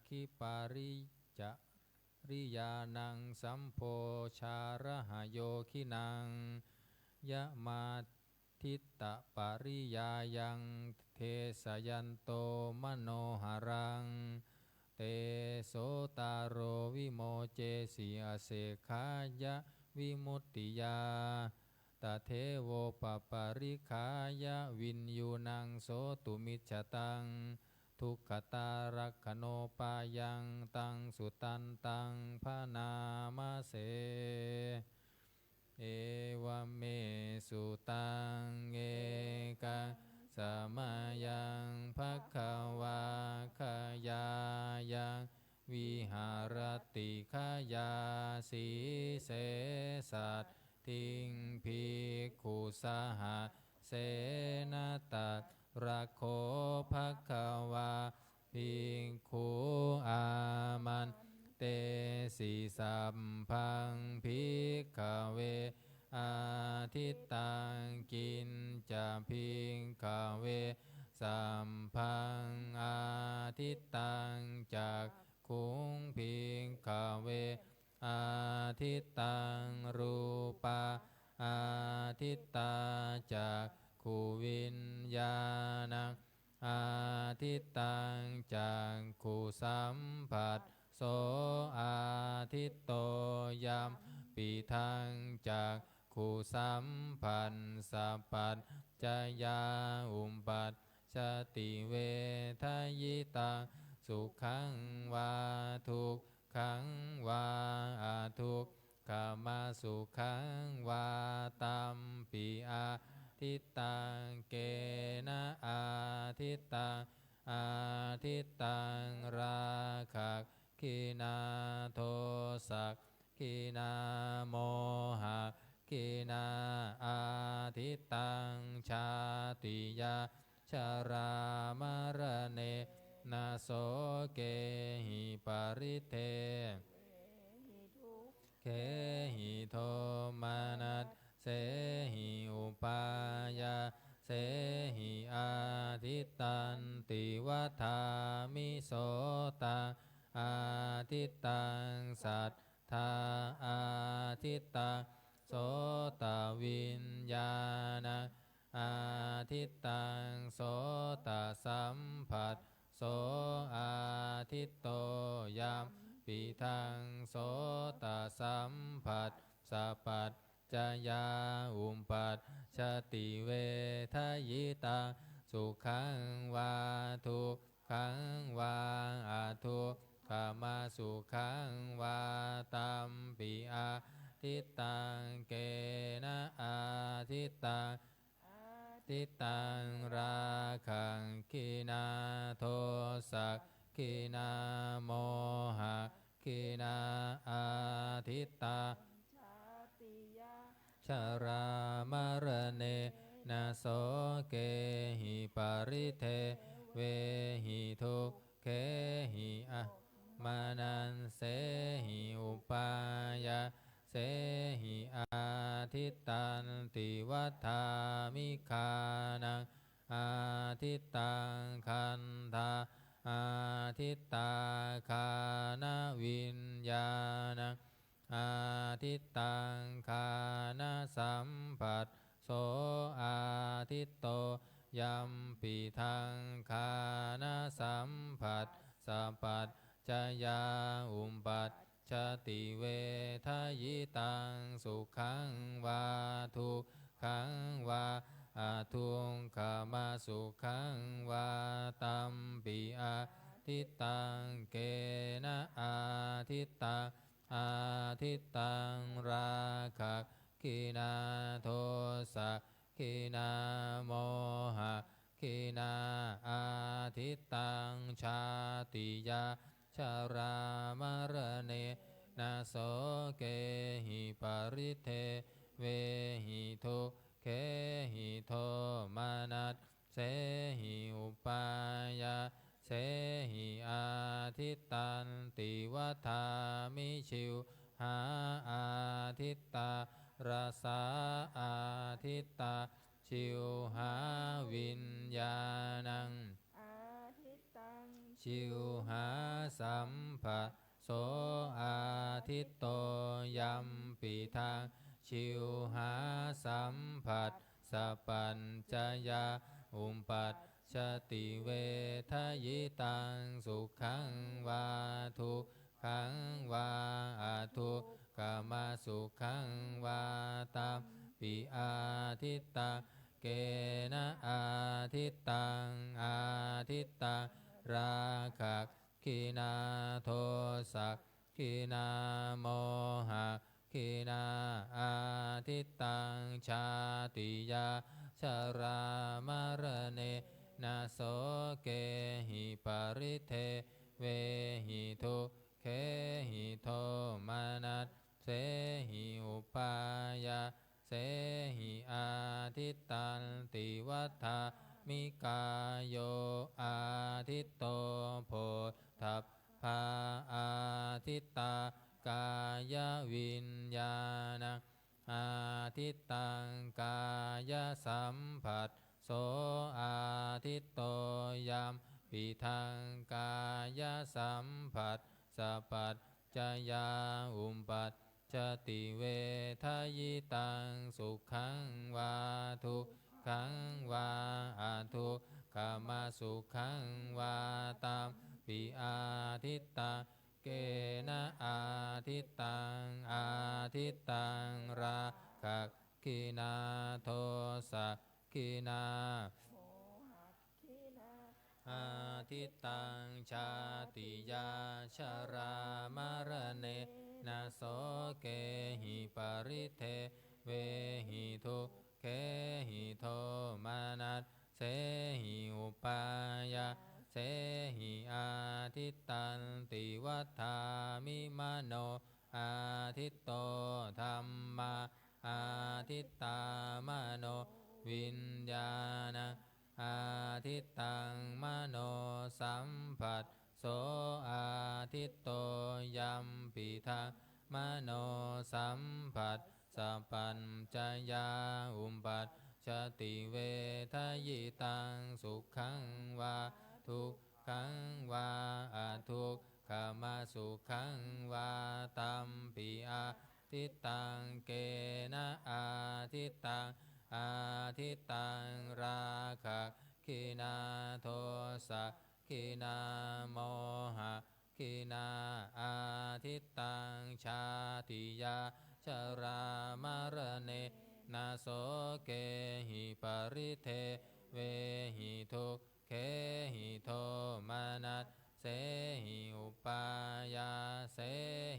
คิปาริจาริยานังสัมโพชาระหโยคินังยะมาทิตตปริยายังเทสยันโตมโนหารังเตโสตารโรวิโมเจสีอเสขายะวิมุตติยาตเทโวปปาริขายะวินยูนังโสตุมิจฉตังทุกขตารักขโนปายังตังสุตันตังพนามเสเอวเมสุตังเอกะสมายังภัคควาขยายังวิหารติขยาสีเสสัตทิงภิกขุสหเสนาตัตระโคภัคควาภิกขุอามันเตสิสัมพังภิกขเวอาทิตตังกินจะภิกขเวสัมพังอาทิตตังจากขุงภิกขเวอาทิตตังรูปาอาทิตตาจากขุวิญญาณังอาทิตตังจากขุสัมผัสโสอาทิตโตยัมปิทังจากขุสัมพันธ์สัพพัญจยาอุมปัชชติเวทยิตังสุขังวาทุกขังวาอาทุกขมาสุขังวาตัมปิอาทิตตังเกนะอาทิตตังอาทิตตังราคะกินาโทสักกินาโมหะกินาอาทิตตังชาติยาชารามรเนนาโสเกหิปริเทเขหิโทมานัสเสหิอุปายาเสหิอาทิตตันติวัฏามิโสตังอาทิตตังสัทธาอาทิตตังโสตวิญญาณังอาทิตตังโสตสัมผัสโสอาทิตโตยัมปิทังโสตสัมผัสสัพพัญจยาอุมปัชชติเวทยิตังสุขังวาทุกขังวาอาทุกขมาสุขังวาตัมปิอาทิตตังเกนะอาทิตตังทิตตังราคังกินาโทสักกินาโมหะกินาอาทิตตาชารามรเนนะโสเกหิปริเทเวหิทุกเขหิอะมานันเสหิอุปายาเสหิอาทิตตันติวัฏามิคานังอาทิตตังคันธาอาทิตตาคานวิญญาณังอาทิตตังคานสัมผัสโสอาทิตโตยัมปิทังคานสัมผัสสัพพัญจยาอุมปัชชติเวทยิตังสุขังวาทุกขังวาอาทุกขมาสุขังวาตัมปิอาทิตตังเกนะอาทิตตังอาทิตตังราคะกินาโทสักกินาโมหะกินาอาทิตตังชาติยาชารามรเนนะโสเกหิปริเทเวหิทุกเข หิโทมานัสเสหิอุปายาเสหิอาทิตตันติวัฏามิชิวหาอาทิตตาราสาอาทิตตาชิวหาวิญญาณังอาทิตตังชิวหาสัมภะโสอาทิตโตยัมปิทางชิวหาสัมผัสสปัญจยาอุปปัชชติเวทยิตังสุขังวาทุกขังวาอาทุกขมาสุขังวาตามปิอาทิตตาเกนะอาทิตตังอาทิตตังราคะกินาโทสักกินาโมหะกินาอาทิตตังชาติยาชรามรเนนาโสเกหิปริเทเวหิทุเขหิโทมานัสเสหิอุปายาเสหิอาทิตตันติวัฏามิกายโยอาทิตโตโพธัพพาอาทิตตากายวิญญาณังอาทิตตังกายสัมผัสโสอาทิตโตยัมปิทังกายสัมผัสสปัจจยาอุปปัชชติเวทยิตังสุขังวาทุกขังวาอาทุกขมาสุขังวาตามปิอาทิตตาเกนะอาทิตตังอาทิตตังราคะกินาโทสักกินาโมหะขีนาอาทิตตังชาติยาชรามรเนนาโสเกหิปริเทเวหิทุเขหิโทมานัสเสหิอุปายาเสหิอาทิตตันติวัฏามิมโนอาทิตโตธัมมาอาทิตตามโนวิญญาณังอาทิตตังมโนสัมผัสโสอาทิตโตยัมปิทังมโนสัมผัสสปัญจยาอุปปัชชติเวทยิตังสุขังวาทุกขังวาอาทุกขมาสุขังวาตัมปิอาทิตตังเกนะอาทิตตังอาทิตตังราคะกินาโทสักกินาโมหะกินาอาทิตตังชาติยาชรามรเนนาโสเกหิปริเทเวหิทุกเขหิโทมานัสเสหิอุปายาเส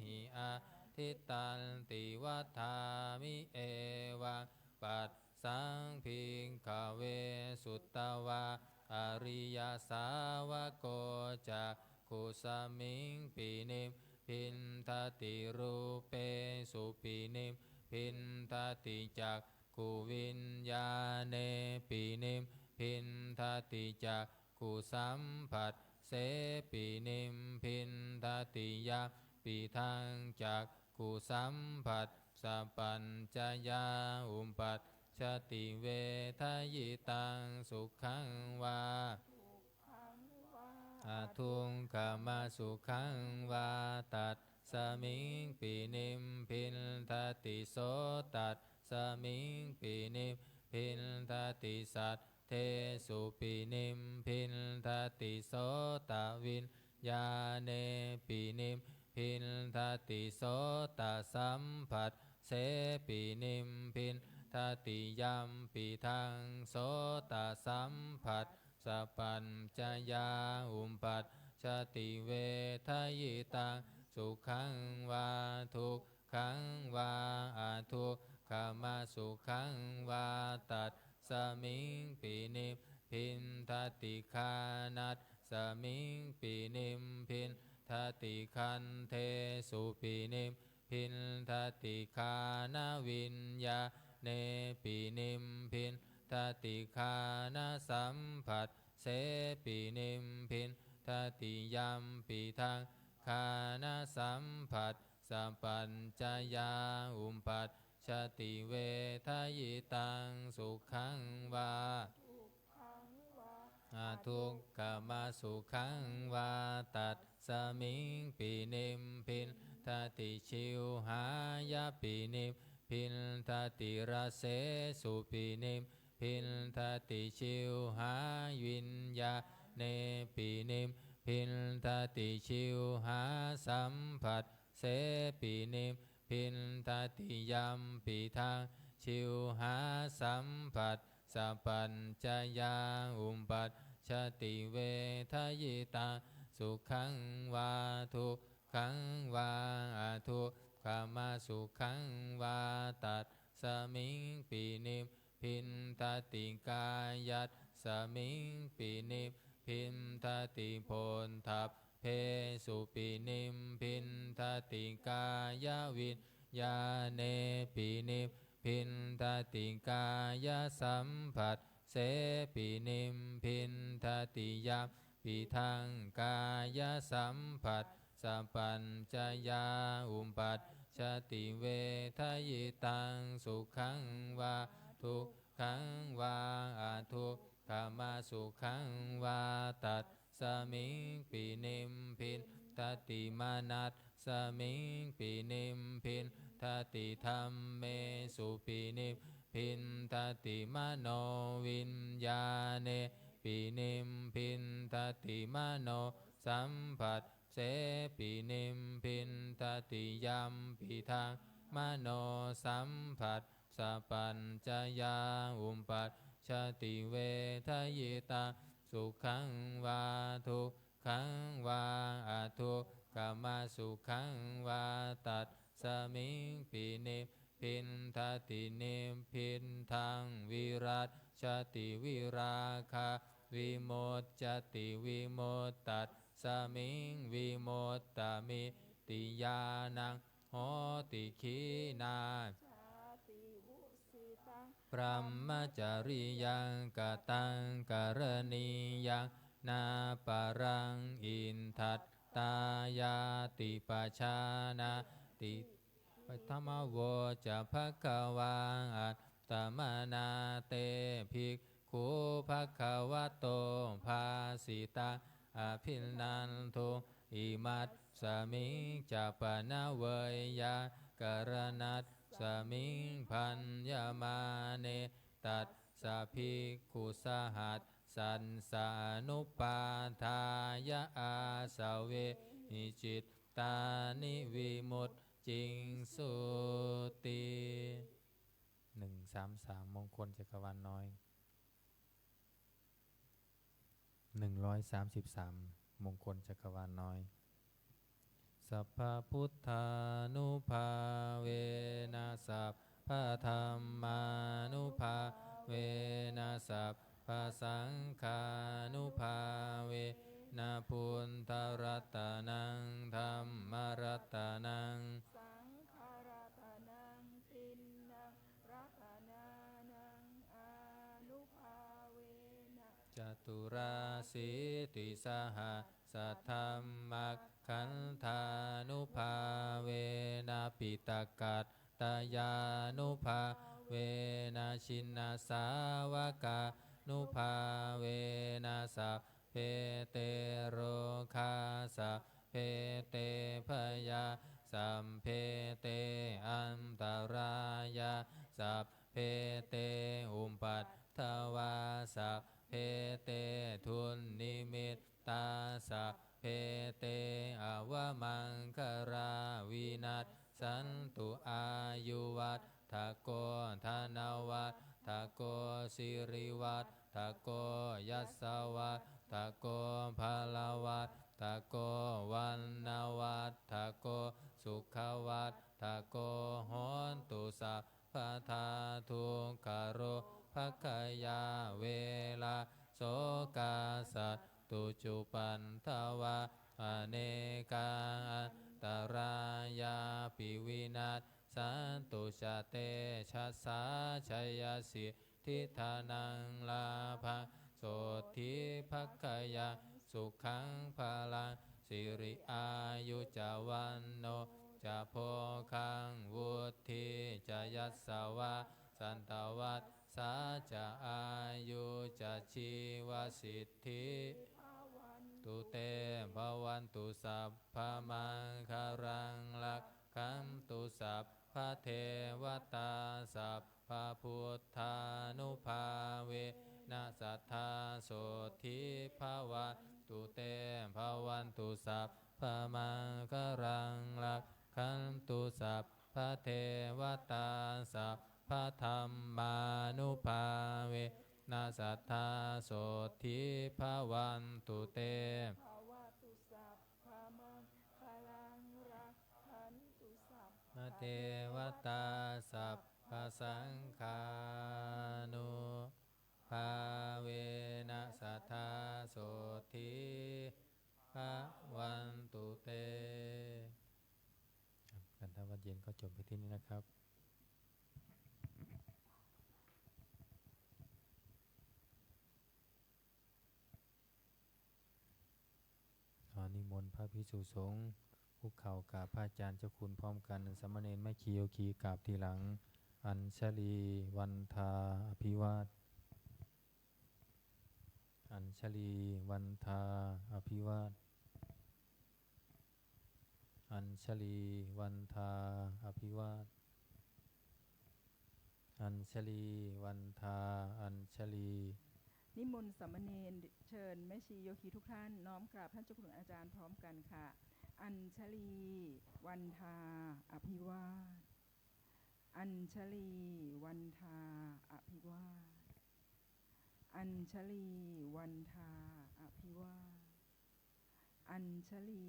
หิอาทิตตันติวัฏามิเอวังปัสสังพิงขเวสุตตวาอริยสาวโกจักขุสมิงปินิมพินทติรูเปสุปินิมพินทติจักขุวิญญาเนปินิมพินทติจักขุสัมผัสเสปินิมพินทติยาปิทังจักขุสัมผัสสปัญจยาอุปปัชชติเวทยิตังสุขังวาขังวาอาทุงขมาสุขังวาตัดสมิงปินิมพินทติโสตัดสมิงปินิมพินทติสัตเทสุปินิมพินทติโสตวินญาเนปินิมพินทติโสตสัมผัสเสปินิมพินทติยัมปิทังโสตสัมผัสสปัญจยาอุปปัชชติเวทยิตังสุขังวาทุกขังวาอาทุกขมาสุขังวาตัดสมิงปินิมพินทติคานัสสมิงปินิมพินทติคันเทสุปินิมพินทติคานาวิญญา เนปินิมพินทติคานาสัมผัสเสปินิมพินทติยัมปิทังคานาสัมผัสสัมปัญจยาอุมปัชชติเวทยิตังสุขังวา ทุกขังวา อาทุกขมาสุขังวาตัดสมิงปินิมพินทติชิวหายาปินิมพินทติระเสสุปินิมพินทติชิวหาวิญญาเนปินิมพินทติชิวหาสัมผัสเสปินิมพินทติยัมปิทังชิวหาสัมผัสสัพพัญจยาอุมปัชชติเวทยิตาสุขังวาทุกขังวาอาทุกขามาสุขังวาตัดสมิงปินิมพินทติกายัตสมิงปินิมพินทติโพนทัพเพสุปินิมพินทติกายวิญญาเนปินิมพินทติกายสัมผัสเสปินิมพินทติยัมปิทังกายสัมผัสสัมปัญจยาอุมปัชชติเวทยิตังสุขังวาทุกขังวาอาทุกขามาสุขังวาตัดสมิงปินิมพินทติมานัสสมิงปินิมพินทติธรรมเมสุปินิมพินทติมโนวิญญาเนปินิมพินทติมโนสัมผัสเสปินิมพินทติยัมปิทังมโนสัมผัสสัพพัญจยาอุมปัชชติเวทยิตาสุขังวาทุกขังวาอาทุกขมาสุขังวาตัดสมิงปินิมพินทตินิมพินทังวิรัตชติวิราคาวิโมตจติวิโมตตัดสมิงวิโมตตามิติยานังโหติขีนาชาติวุสิตัง พรหมจริยังกตังกรณียังนาปรังอินทัตตายาติปชานาติปัทมโวจะภควาอัตตมนาเตภิกขุภควโตภาสิตังอภินันทุอิมัตสมิงจะปนะเวยยากรณัตสมิงพันยมาเนตัสสะภิกขุสหัสสันสานุปาทายะอาสาเวหิจิตตานิวิมุตจิงสุติ133มงคลจักรวาลน้อย133มงคลจักรวาลน้อยสัพพพุทธานุภาเวนะสัพพธรรมานุภาเวนะสัพพสังฆานุภาเวนะพุทธรัตนังธัมมรัตนังสังฆรัตนังทินนังรัตนานังอานุภาเวนะ จตุราสีติสหสัทธัมมัคขันธานุภาเวนะปิตกัตตยานุภาเวนะชินนาสาวกานุภาเวนะสัพเพเตโรคาสัพเพเตพยาสัมเพเตอันตรายาสัพเพเตอุมปัตถวาสัพเพเตทุนนิมิตตาสัพเพเตอวมังคราวินัสสันตุอายุวัตถโกธนวัตถโกสิริวัตถโกยัสสวัตถโกภาลวัตถโกวันนวัตถโกสุขวัตถโกโหนตุสัพพทาทุกขโรภคยาเวลาโสกาสัตตุจุปันทวะอเนกาอันตรายาปิวินัสส สันตุชาเตชะสาชัยสิทธิธานังลาภะโสธิภักขยาสุขังพลังสิริอายุจาวันโนจะโพคังวุฒิจะยัสสวะสันตวัฏสาจะอายุจะชีวสิทธิตุเตภวันตุสัพพมังคารังลักขันตุสัพพะเทวตาสัพพะพุทธานุภาเวนะสัทธาโสธิภวันตุเตภวันตุสัพพมังคารังลักขันตุสัพพะเทวตาสัพพะธรรมานุภาเวนะสัทธาโสธิภวันตุเตภาวะตุสัพพะมังคลังรักขันตุสัพพะ เทวตาสัพพสังฆานุภาเวนะสัทธาโสธิภวันตุเตกันทวัดเย็นก็จบไปที่นี้นะครับนิมนต์พระภิกษุสงฆ์คุกเข่ากราบพระอาจารย์เจ้าคุณพร้อมกันสามเณรแม่ชีโยคีกราบทีหลังอัญชลีวันทาอภิวาทอัญชลีวันทาอภิวาทอัญชลีวันทาอภิวาทอัญชลีวันทาอัญชลีนิมนต์สามเณรเชิญแม่ชีโยคีทุกท่านน้อมกราบท่านเจ้าคุณอาจารย์พร้อมกันค่ะอัญชลีวันทาอภิวาทอัญชลีวันทาอภิวาทอัญชลีวันทาอภิวาทอัญชลี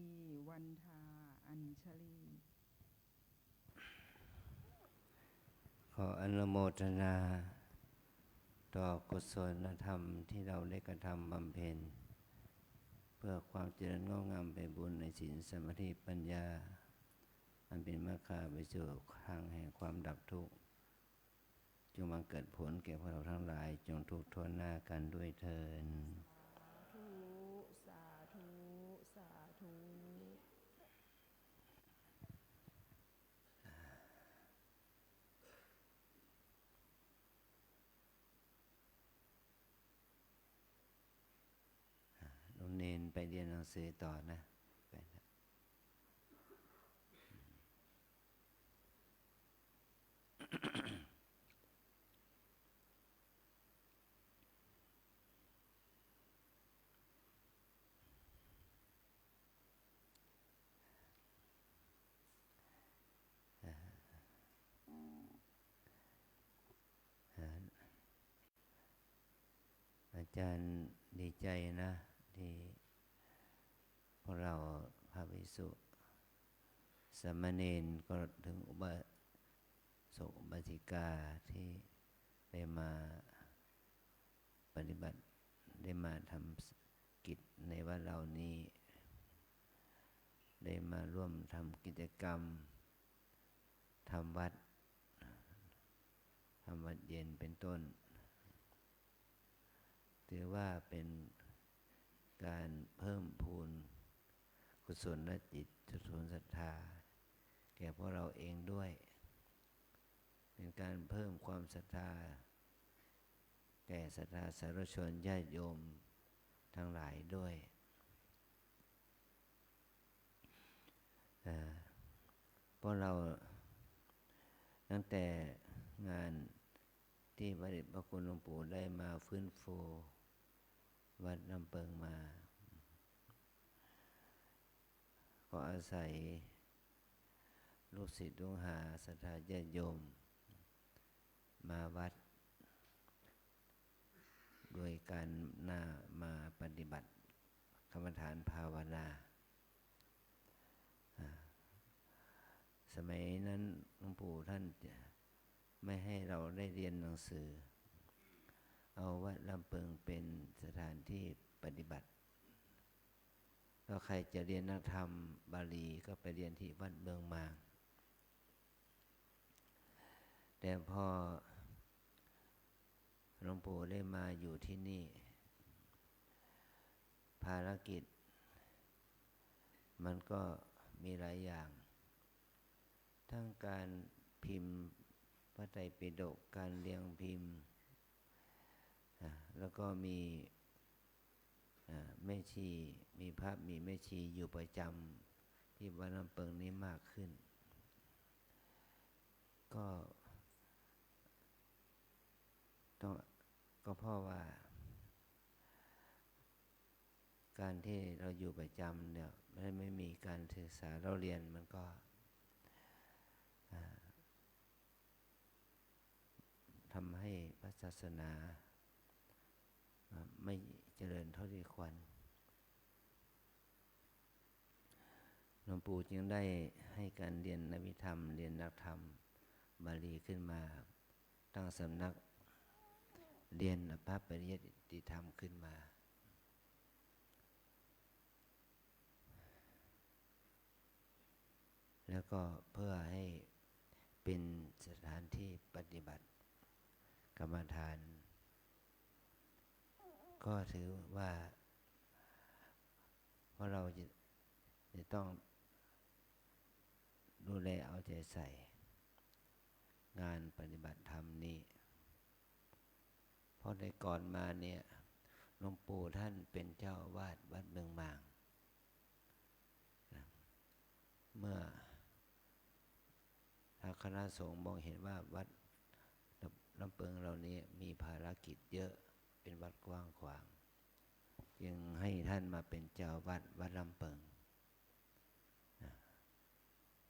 วันทาอัญชลีขออนุโมทนาต่อกุศลธรรมที่เราได้กระทำบำเพ็ญเพื่อความเจริญงอกงามไปบุญในศีลสมาธิปัญญาอันเป็นมรรคาไปสู่ทางแห่งความดับทุกข์จงบังเกิดผลแก่พวกเราทั้งหลายจงทุกข์ทั่วหน้ากันด้วยเถิดสาธุสาธุน้องเนนไปเรียนหนังสือต่อนะไปนะอาจารย์ดีใจนะที่พวกเราพระภิกษุสามเณรก็ถึงอุบาสกอุบาสิกาที่ได้มาปฏิบัติได้มาทำกิจในวัดเรานี้ได้มาร่วมทำกิจกรรมทำวัดเย็นเป็นต้นถือว่าเป็นการเพิ่มพูนกุศลจิตกุศลศรัทธาแก่พวกเราเองด้วยเป็นการเพิ่มความศรัทธาแก่ศรัทธาสาธุชนญาติโยมทั้งหลายด้วยพวกเราตั้งแต่งานที่พระเดชพระคุณหลวงปู่ได้มาฟื้นฟูวัดลำเปิงมาก็อาศัยลูกศิษย์ลูกหาศรัทธาญาติโยมมาวัดโดยการมาปฏิบัติกรรมฐานภาวนาสมัยนั้นหลวงปู่ท่านไม่ให้เราได้เรียนหนังสือเอาวัดลำเปิงเป็นสถานที่ปฏิบัติแล้วใครจะเรียนนักธรรมบาลีก็ไปเรียนที่วัดเมืองมาง แต่พอหลวงปู่ได้มาอยู่ที่นี่ภารกิจมันก็มีหลายอย่างทั้งการพิมพ์พระไตรปิฎกการเรียงพิมพ์แล้วก็มีแม่ชีมีพระมีแม่ชีอยู่ประจำที่วัดลำเปิงนี้มากขึ้นก็เพราะว่าการที่เราอยู่ประจำเนี่ยไม่มีการศึกษาเราเรียนมันก็ทำให้พระศาสนาไม่เจริญเท่าที่ควรหลวงปู่จึงได้ให้การเรียนนวิธรรมเรียนนักธรรมบาลีขึ้นมาตั้งสำนักเรียนพระปริยัติธรรมขึ้นมาแล้วก็เพื่อให้เป็นสถานที่ปฏิบัติกรรมฐานก็ถือว่าเพราะเราจะต้องดูแลเอาใจใส่งานปฏิบัติธรรมนี้เพราะในก่อนมาเนี่ยหลวงปู่ท่านเป็นเจ้าอาวาสวัดเมืองมางเมื่อทางคณะสงฆ์มองเห็นว่าวัดลำเปิงเรานี้มีภารกิจเยอะเป็นวัดกว้างขวางจึงให้ท่านมาเป็นเจ้าอาวาสวัดลำเปิง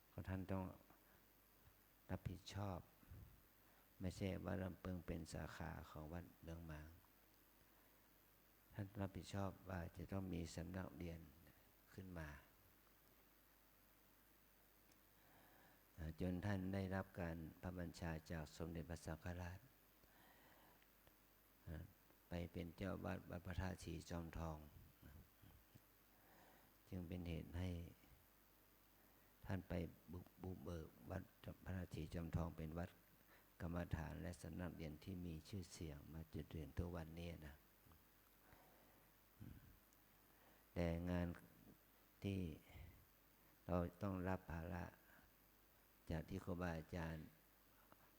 เพราะท่านต้องรับผิดชอบไม่ใช่วัดลำเปิงเป็นสาขาของวัดเมืองมางท่านรับผิดชอบว่าจะต้องมีสำนักเรียนขึ้นมาจนท่านได้รับการพระบัญชาจากสมเด็จพระสังฆราชไปเป็นเจ้าวัดวัดพระธาตุศรีจอมทองจึงเป็นเหตุให้ท่านไปบุกเบิกวัดพระธาตุศรีจอมทองเป็นวัดกรรมฐานและสำนักเรียนที่มีชื่อเสียงมาจนถึงทุกวันนี้นะแต่งานที่เราต้องรับภาระจากที่ครูบาอาจารย์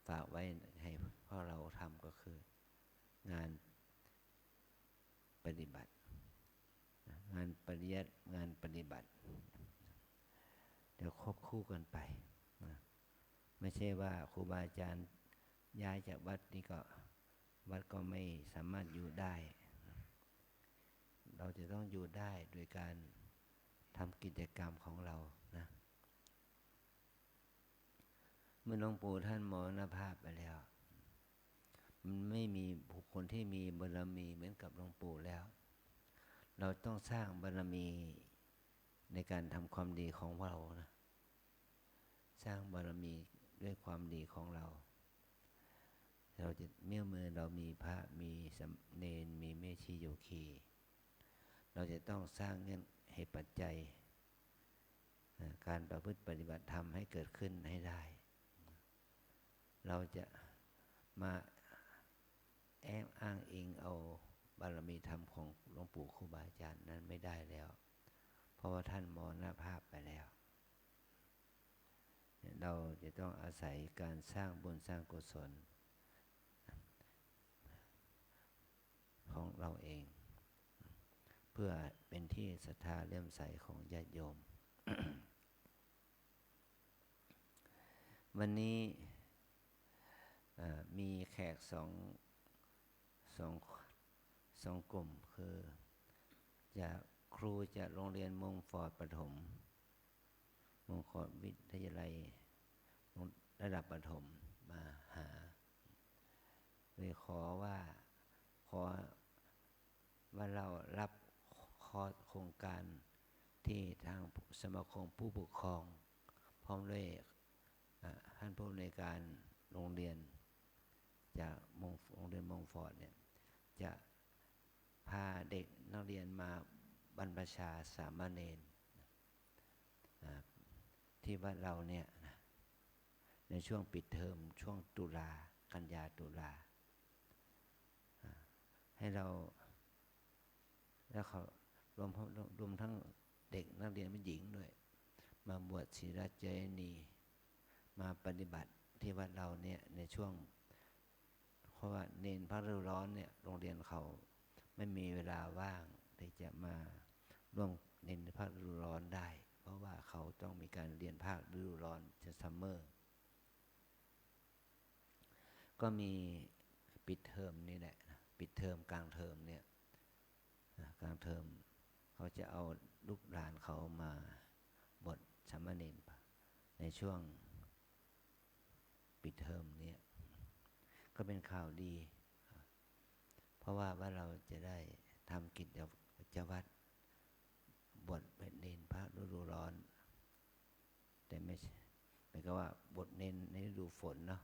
ฝากไว้ให้พวกเราทำก็คืองานปฏิบัติงานปริยัติงานปฏิบัติเดี๋ยวควบคู่กันไปไม่ใช่ว่าครูบาอาจารย์ย้ายจากวัดนี้ก็วัดก็ไม่สามารถอยู่ได้เราจะต้องอยู่ได้โดยการทำกิจกรรมของเรานะเมื่อหลวงปู่ท่านมรณภาพไปแล้วมันไม่มีบุคคลที่มีบารมีเหมือนกับหลวงปู่แล้วเราต้องสร้างบารมีในการทำความดีของเรานะสร้างบารมีด้วยความดีของเราจะเมื่อเรามีพระมีเณรมีแม่ชีโยคีเราจะต้องสร้างเงื่อนให้ปัจจัยการประพฤติปฏิบัติธรรมให้เกิดขึ้นให้ได้เราจะมาอ้างอิงเอาบารมีธรรมของหลวงปู่ครูบาอาจารย์นั้นไม่ได้แล้วเพราะว่าท่านมรณภาพไปแล้วเราจะต้องอาศัยการสร้างบุญสร้างกุศลของเราเองเพื่อเป็นที่ศรัทธาเลื่อมใสของญาติโยม วันนี้มีแขกสองกลุ่มคือจากครูจากโรงเรียนมงฟอร์ดประถมมงฟอร์ดวิทยาลัยระดับประถมมาหาเลยขอว่าเรารับโครงการที่ทางสมาคมผู้ปกครองพร้อมด้วยท่านผู้อำนวยการโรงเรียนจากโรงเรียนมงฟอร์ดเนี่ยจะพาเด็กนักเรียนมาบรรพชาสามเณรที่วัดเราเนี่ยนะ ในช่วงปิดเทอมช่วงตุลากันยาตุลาให้เราแล้วเขารวมทั้งเด็กนักเรียนผู้หญิงด้วยมาบวชศิรเจนีมาปฏิบัติที่วัดเราเนี่ยในช่วงเพราะว่าเนนพระฤาษีร้อนเนี่ยโรงเรียนเขาไม่มีเวลาว่างที่จะมาร่วมเนนพระฤาษีร้อนได้เพราะว่าเขาต้องมีการเรียนภาคฤดูร้อนจะซัมเมอร์ก็มีปิดเทอมนี่แหละปิดเทอมกลางเทอมเนี่ยกลางเทอมเขาจะเอาลูกหลานเขามาบวชสามเณรในช่วงปิดเทอมเนี่ยก็เป็นข่าวดีเพราะว่าเราจะได้ทำกิจวัตรบวชเป็นเณรพระฤดูร้อนแต่ไม่ใช่หมายก็ว่าบวชเณรในฤดูฝนเนาะ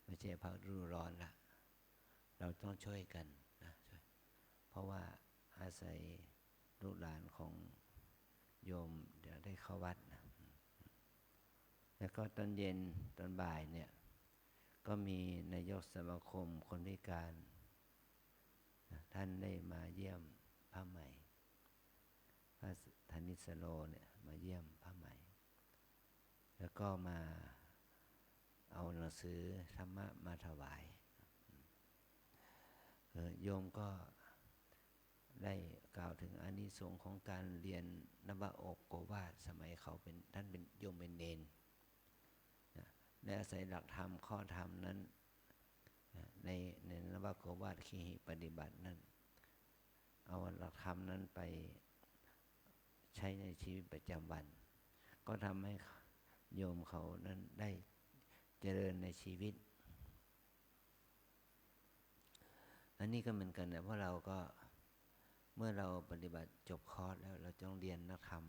ไม่ใช่พระฤดูร้อนละเราต้องช่วยกันนะช่วยเพราะว่าอาศัยลูกหลานของโยมเดี๋ยวได้เข้าวัดนะแล้วก็ตอนเย็นตอนบ่ายเนี่ยก็มีนายกสมาคมคนพิการท่านได้มาเยี่ยมผ้าไหมพระธนิสโลเนี่ยมาเยี่ยมผ้าไหมแล้วก็มาเอาหนังสือธรรมะมาถวายโยมก็ได้กล่าวถึงอานิสงส์ของการเรียนนวโกวาทสมัยเขาเป็นท่านเป็นโยมเป็นเณรได้อาศัยหลักธรรมข้อธรรมนั้นในนวโกวาทขีหิปฏิบัตินั้นเอาหลักธรรมนั้นไปใช้ในชีวิตประจำวันก็ทำให้โยมเขานั้นได้เจริญในชีวิตอันนี้ก็เหมือนกันนะเพราะเราก็เมื่อเราปฏิบัติจบคอร์สแล้วเราต้องเรียนนักธรรม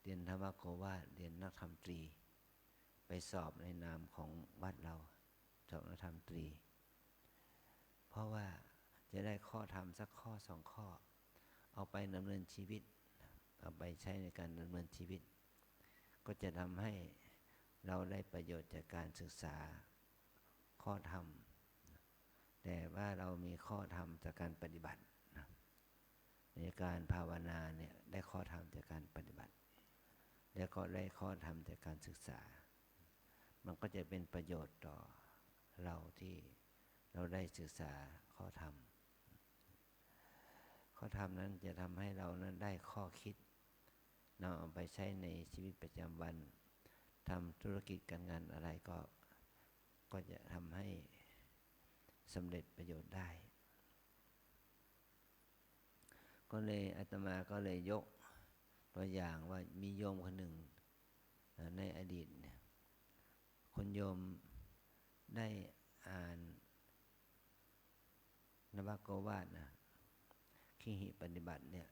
เรียนธรรมโกวาทเรียนนักธรรมตรีไปสอบในนามของวัดเราสอบนักธรรมตรีเพราะว่าจะได้ข้อธรรมสักข้อสองข้อเอาไปดำเนินชีวิตเอาไปใช้ในการดำเนินชีวิตก็จะทำให้เราได้ประโยชน์จากการศึกษาข้อธรรมแต่ว่าเรามีข้อธรรมจากการปฏิบัติในการภาวนาเนี่ยได้ข้อธรรมจากการปฏิบัติแล้วก็ได้ข้อธรรมจากการศึกษามันก็จะเป็นประโยชน์ต่อเราที่เราได้ศึกษาข้อธรรมนั้นจะทำให้เรานั้นได้ข้อคิดนำเอาไปใช้ในชีวิตประจำวันทำธุรกิจการงานอะไรก็จะทำให้สำเร็จประโยชน์ได้ก็เลยอาตมาก็เลยยกตัวอย่างว่ามีโยมคนหนึ่งในอดีตคุณโยมได้อ่านนวโกวาทนะขีหิปฏิบัติเนี่ย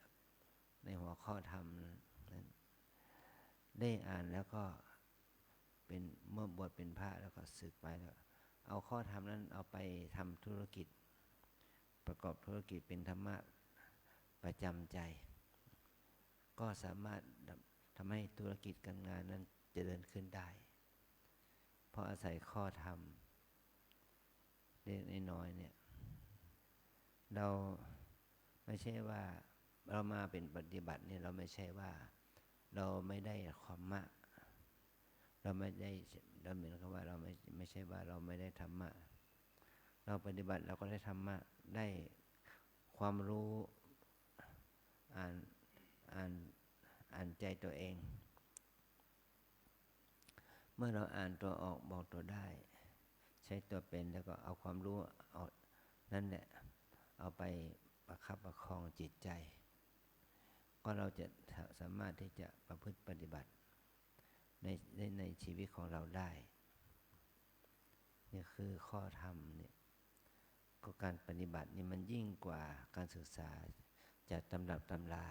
ในหัวข้อธรรมนั้นได้อ่านแล้วก็เป็นเมื่อบวชเป็นพระแล้วก็สึกไปแล้วเอาข้อธรรมนั้นเอาไปทำธุรกิจประกอบธุรกิจเป็นธรรมะประจำใจก็สามารถทำให้ธุรกิจการงานนั้นเจริญขึ้นได้เพราะอาศัยข้อธรรมเล็กน้อยเนี่ยเราไม่ใช่ว่าเรามาเป็นปฏิบัติเนี่ยเราไม่ใช่ว่าเราไม่ได้ความมะเราไม่ได้เราเหมือนกับว่าเราไม่ใช่ว่าเราไม่ได้ธรรมะเราปฏิบัติเราก็ได้ธรรมะได้ความรู้อ่านใจตัวเองเมื่อเราอ่านตัวออกบอกตัวได้ใช้ตัวเป็นแล้วก็เอาความรู้เอานั่นแหละเอาไปประคับประคองจิตใจก็เราจะสามารถที่จะประพฤติปฏิบัติในชีวิตของเราได้นี่คือข้อธรรมเนี่ยก็การปฏิบัตินี่มันยิ่งกว่าการศึกษาจากตำรับตำรา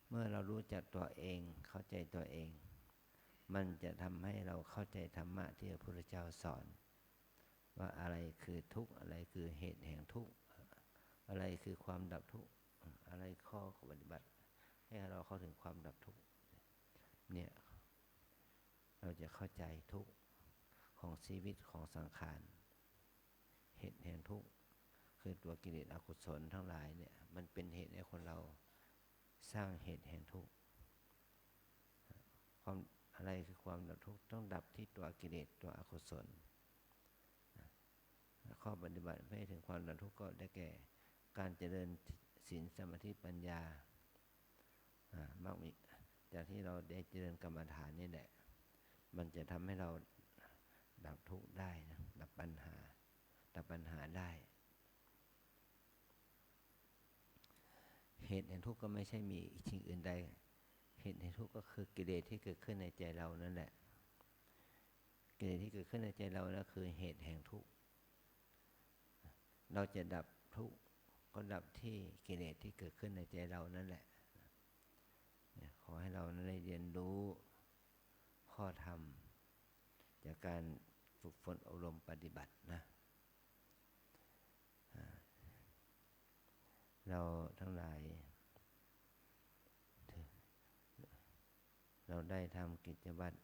เมื่อเรารู้จักตัวเองเข้าใจตัวเองมันจะทำให้เราเข้าใจธรรมะที่พระพุทธเจ้าสอนว่าอะไรคือทุกข์อะไรคือเหตุแห่งทุกข์อะไรคือความดับทุกข์อะไรข้อปฏิบัติให้เราเข้าถึงความดับทุกข์เนี่ยเรา จะเข้าใจทุกข์ของชีวิตของสังขารเหตุแห่งทุกข์คือตัวกิเลสอกุศลทั้งหลายเนี่ยมันเป็นเหตุให้คนเราสร้างเหตุแห่งทุกข์ความอะไรคือความดับทุกข์ต้องดับที่ตัวกิเลสตัวอกุศลข้อปฏิบัติเพื่อให้ถึงความดับทุกข์ก็ได้แก่การเจริญศีลสมาธิปัญญามากมีจากที่เราได้เจริญกรรมฐานนี่แหละมันจะทำให้เราดับทุกข์ได้นะดับปัญหาได้เหตุแห่งทุกข์ก็ไม่ใช่มีสิ่งอื่นใดเหตุแห่งทุกข์ก็คือกิเลสที่เกิดขึ้นในใจเรานั่นแหละกิเลสที่เกิดขึ้นในใจเรานั่นคือเหตุแห่งทุกข์เราจะดับทุกข์ก็ดับที่กิเลสที่เกิดขึ้นในใจเรานั่นแหละขอให้เราได้เรียนรู้ข้อธรรมจากการฝึกฝนอบรมปฏิบัตินะเราทั้งหลายเราได้ทำกิจวัตร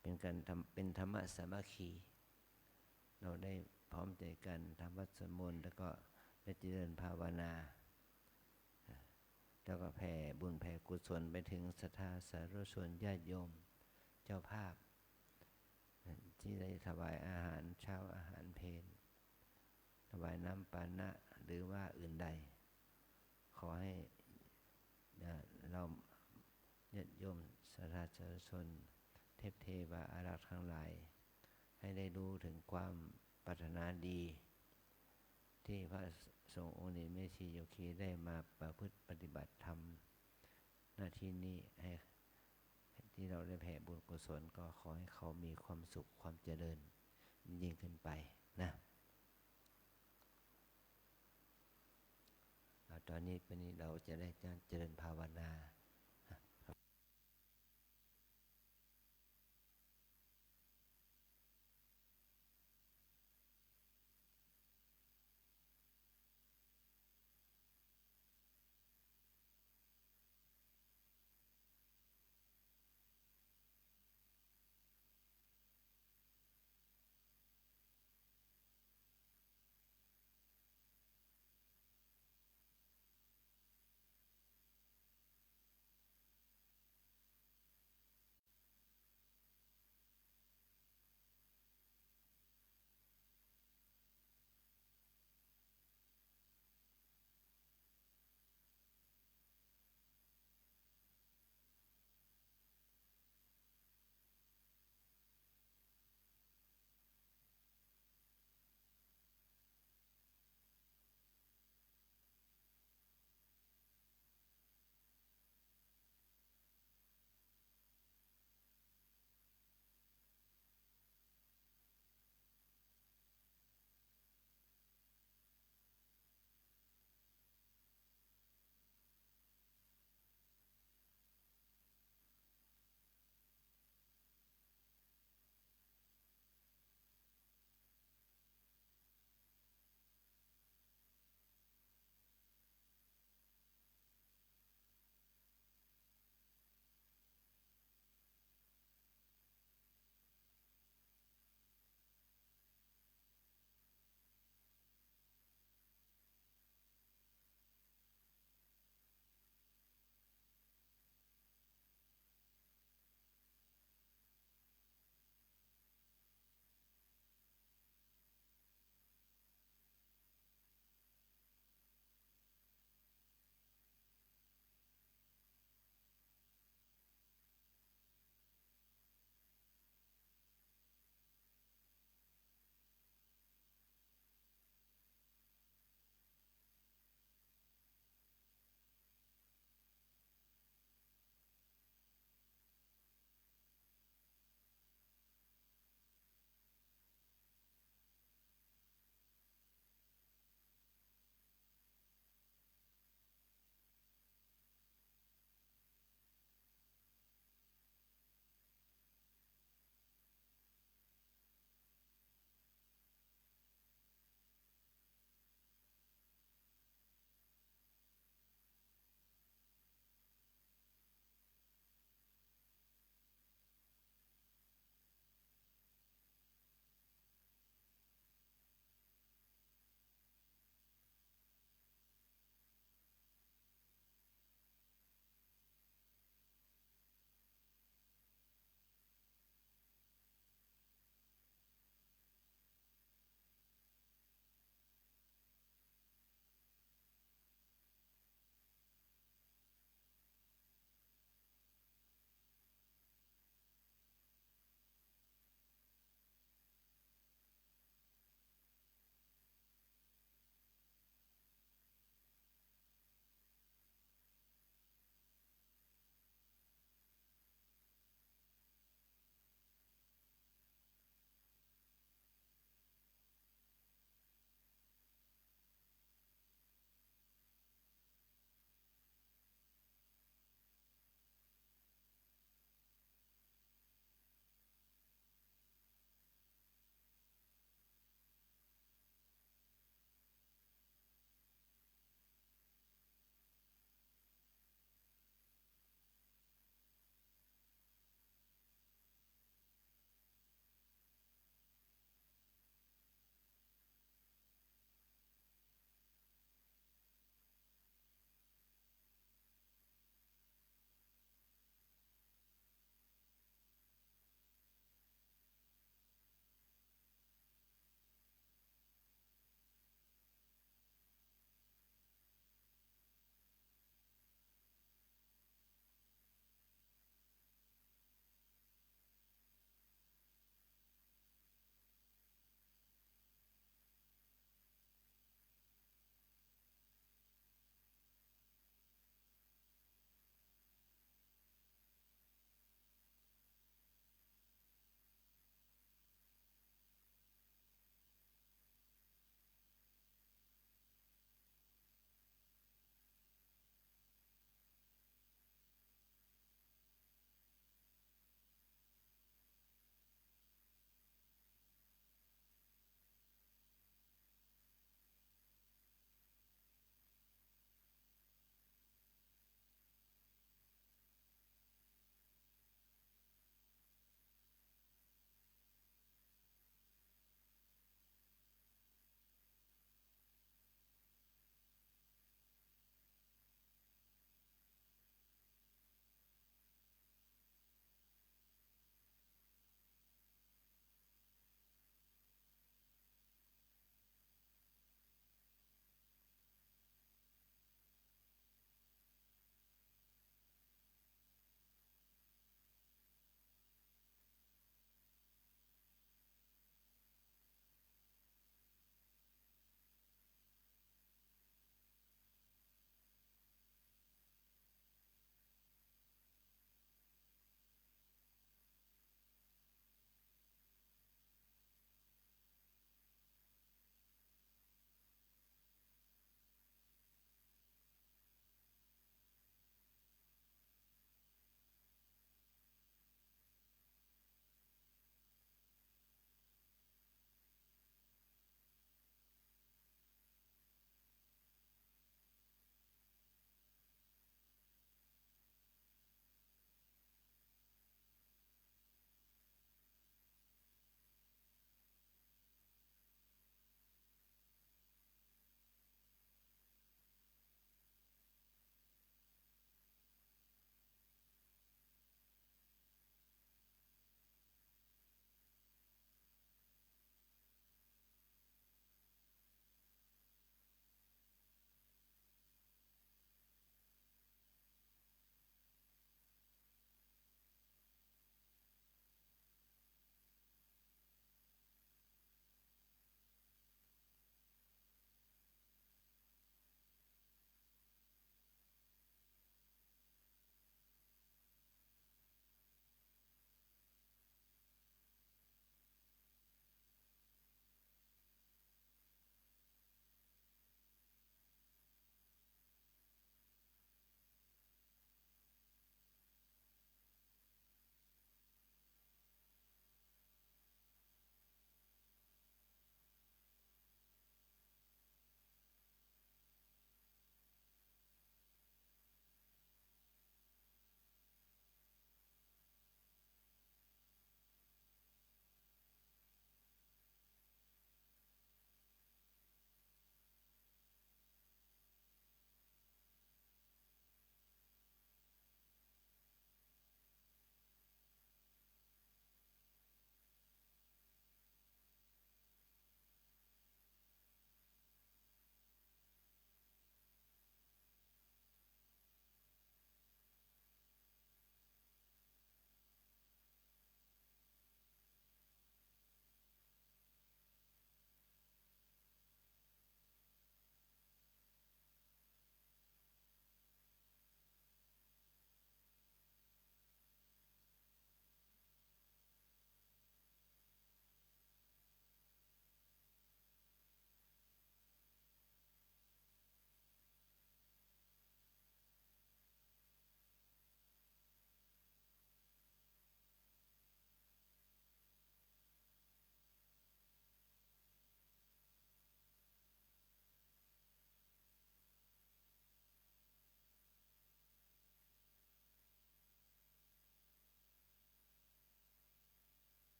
เป็นธรรมะสามัคคีเราได้พร้อมใจกันทำวัดสวดมนต์แล้วก็ได้เจริญภาวนาแล้วก็แผ่บุญแผ่กุศลไปถึงศรัทธาสาธุชนญาติโยมเจ้าภาพที่ได้ถวายอาหารเช้าอาหารเพลถวายน้ำปานะหรือว่าอื่นใดขอให้เราญาติโยมศรัทธาสาธุชนเทพเทวาอารักษ์ทั้งหลายให้ได้รู้ถึงความปรารถนาดีที่พระสงฆ์องค์นี้แม่ชีโยคีได้มาประพฤติปฏิบัติธรรมหน้าที่นี้ให้ที่เราได้แผ่บุญกุศลก็ขอให้เขามีความสุขความเจริญยิ่งขึ้นไปนะตอนนี้เป็นนี้เราจะได้เจริญภาวนา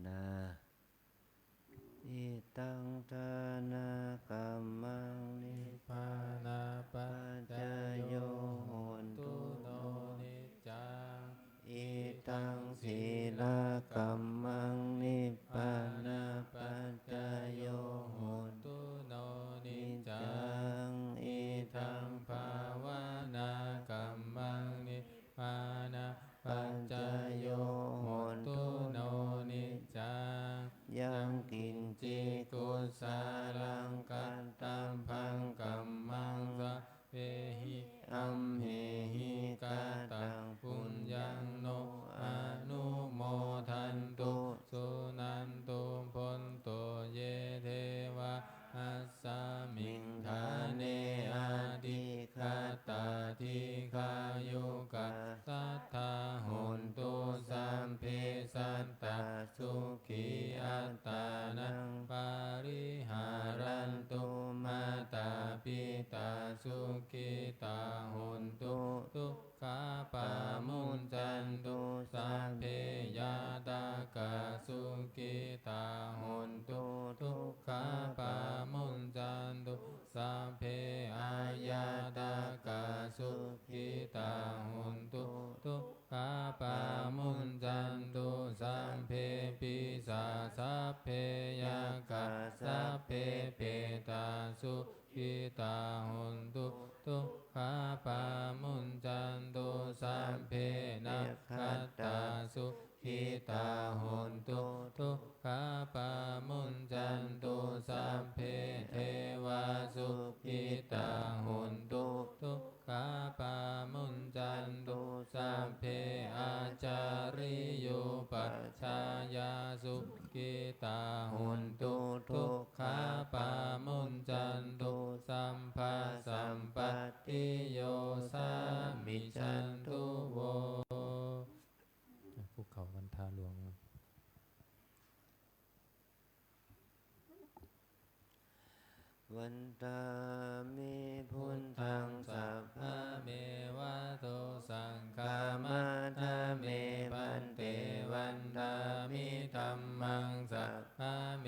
นาอิตังทานากรรมังนิพพา นาปั ปั จ จ จ จ โย โยโห โห น ตุ ตุ โน โน นิจจัง อิตังศีลากรรมังนิพพานาปัจจโยโหน ตุโนนิ นิ จ จ จั จั ง ง อิ อิ ทั ทั ง ง ภา ภาว นากรรมังนิพพานาปั ปั จ จ จ จ โย โย โห โห น น ตุ ตุ โน โน นิ นิ จจัง ยังกินจิกุสา ลั ลั ง ง กั กั ต ต ตั ตั ม ม พั พั ง ง กั กั ม ม มั มั ง ง สะ สะ เวหิ อัมเหหิ กาก า ตั ตั ง ง ปุ ปุ ญ ญ ญั ญั ง ง โน โน อ อ นุ นุ โม โม ทั ทั น น ตุ ตุ สุนันตุพนตุเยเทวะอัสสามิ มิ ง ง ทา ทา เน เน อา อา ติ ติ คา คา ตา ตา ทิ ทิ คา คา ยุ ยุ กะ กะ สัทธาโห โห น น ตุ ตุ สั สั ม ม เพ เพ สั สั ต ต ตา ตา สุ สุ ขี ขี อั อั ต ต ตา ตา นั นั ง ง ปาริหา หา รั รั น น ตุ ตุ มา มา ตา ตา ปิ ปิ ตา ตา สุ สุ ขิ ขิ ตา ตา โห โห น น ตุ ตุ ทุกขาปา ปา มุ มุ น น จั จั น น ตุ ตุ สั สั พ พ เพ เพ ยาย า ตา ตาก า า สุ สุ ขิ ขิ ตา ตา โห โห น น ตุ ตุ ทุ ทุ ก ก ขา ขา ปา ปา มุ มุ น น จั จั น น ตุ ตุ สัพเพ อา อาย า ตา ตาก า า สุ สุ ขิ ขิ ตา ตา โห โห น น ตุ ตุ ทุกขาปา ปา มุ มุ น น จั จั น น ตุ ตุ สั สั พ พ เพ เพ ปิ ปิ สา สา สัพเพยาย าก า า สั สั พ พ เพ เพ เป เป ตา ตา สุ สุ ขิตา โหนตุ ตุ ทุกขาปามุนจันตุสัพเพนะคัตตาสุขิตา โหนตุ ทุกขาปามุนจันตุสัพเพเทวาสุขิตา โหนตุ ทุกขาปามุนจันตุสัพเพอาจาริโยปัชฌายาสุขิตา โหนตุ ทุกขาปามุนจันตุสัมภาสัมปติโยสามิจันตุโวภูเขาวันทาหลวง วันตามิพุทธังสัพพะ เมวะโตสังฆา กาม ะ ทาเมพันเตวันตามิธัมมังสัพพะ เม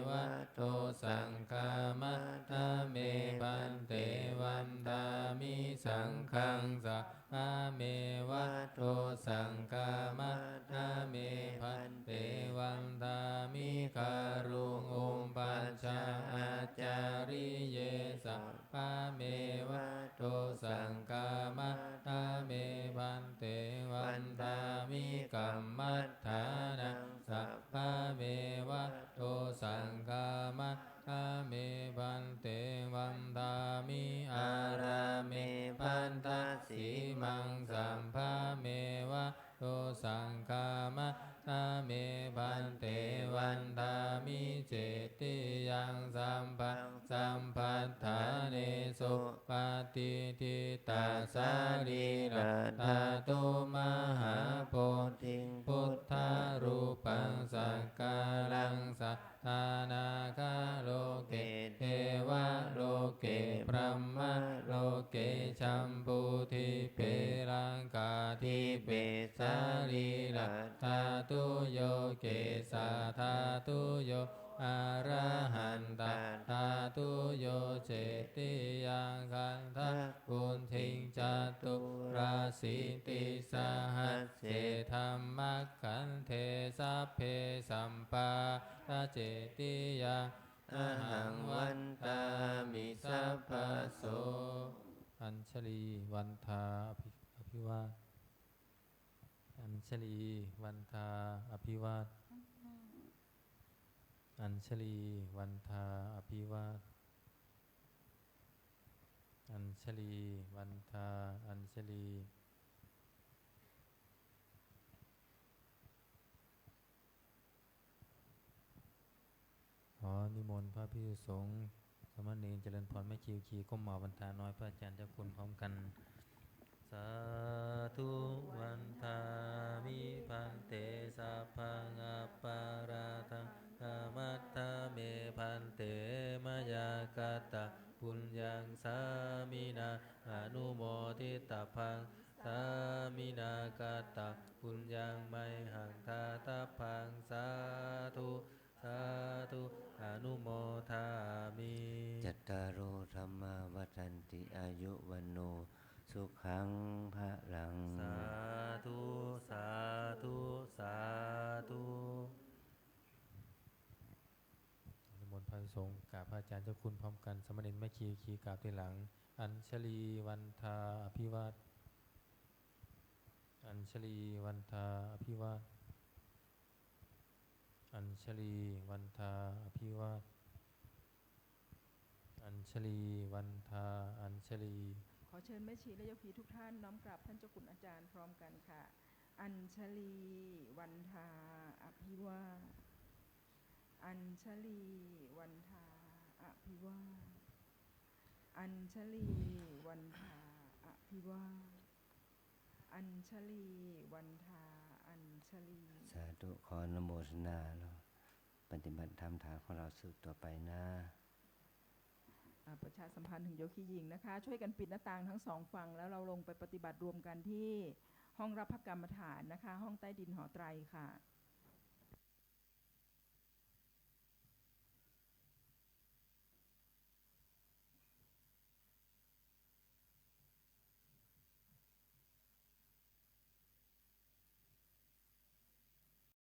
วะโตสังฆามะทาเมพันเตวันตามิสังฆังสัพพะเมวะโตสังฆามะทาเมพันเตวันตามิคารุงอุปปัชฌาอาจาริเยสัพพะเมวะโตสังฆามะทาเมพันเตวันตามิกัมมัฏฐานังสัพพะเมวะโตสังฆามะทาเมพันเตวันตามิอาราเมพันตสีมังสัมภะเมวะโตสังฆามะทาเมพันเตวันตามิเจติยังสัมปัฏฐาเนสุปฏิทิตาสารีรัตถาตุมหาโพธิพุทธารูปังสักการังสัทธานาคาโลเกเทวะโลเกพรหมโลเกชัมพูทิเปรังกาทิเปสารีรัตถาตุโยเกสาธาตุโยอะระหันตธาตุโยเจติยังคันทะกุณทิงจตุราสิติสหัสเสธัมมัคขันเทสัพเพสัมปาทะเจติยังอหังวันตามิสัพพะโสอัญชลีวันทาอภิวาทอัญชลีวันทาอภิวาทอัญชลีวันทาอภิวาทอัญชลีวันทาอัญชลีขอนิมนต์พระภิกษุสงฆ์สามเณรเจริญพรแม่ชีคีก้มหมอวันทาน้อยพระอาจารย์เจ้าคุณพร้อมกันสาธุวันทามิพันเตสัพพังอัปปาราทังธรรมัตถาเมพันเตมยากตะปุญญังสามินาอนุโมทิตาพัง สามินากตะปุญญังไมหังทาตาพังสาธุสาธุอนุโมทามิ จัตตารโอธรรมาวัฏันติอายุวันโนสุขังพระลัง สาธุสาธุสาธุนิมนต์พระสงฆ์กราบพระอาจารย์เจ้าคุณพร้อมกันสมณเณรแม่ชีกราบที่หลังอัญชลีวันทาอภิวาทอัญชลีวันทาอภิวาทอัญชลีวันทาอภิวาทอัญชลีวันทาอัญชลี ขอเชิญแม่ชีและโยคีทุกท่านน้อมกราบท่านเจ้าคุณอาจารย์พร้อมกันค่ะ อัญชลีวันทาอภิวาทอัญชลีวันทาอภิวาทอัญชลีวันทาอภิวาทอัญชลีวันทาอัญชลี สาธุขออนุโมทนาเราปฏิบัติธรรมฐานของเราสืบต่อไปนะ ประชาสัมพันธ์ถึงโยคีหญิงนะคะ ช่วยกันปิดหน้าต่างทั้งสองฝั่งแล้วเราลงไปปฏิบัติรวมกันที่ห้องรับพระกรรมฐานนะคะ ห้องใต้ดินหอไตรค่ะ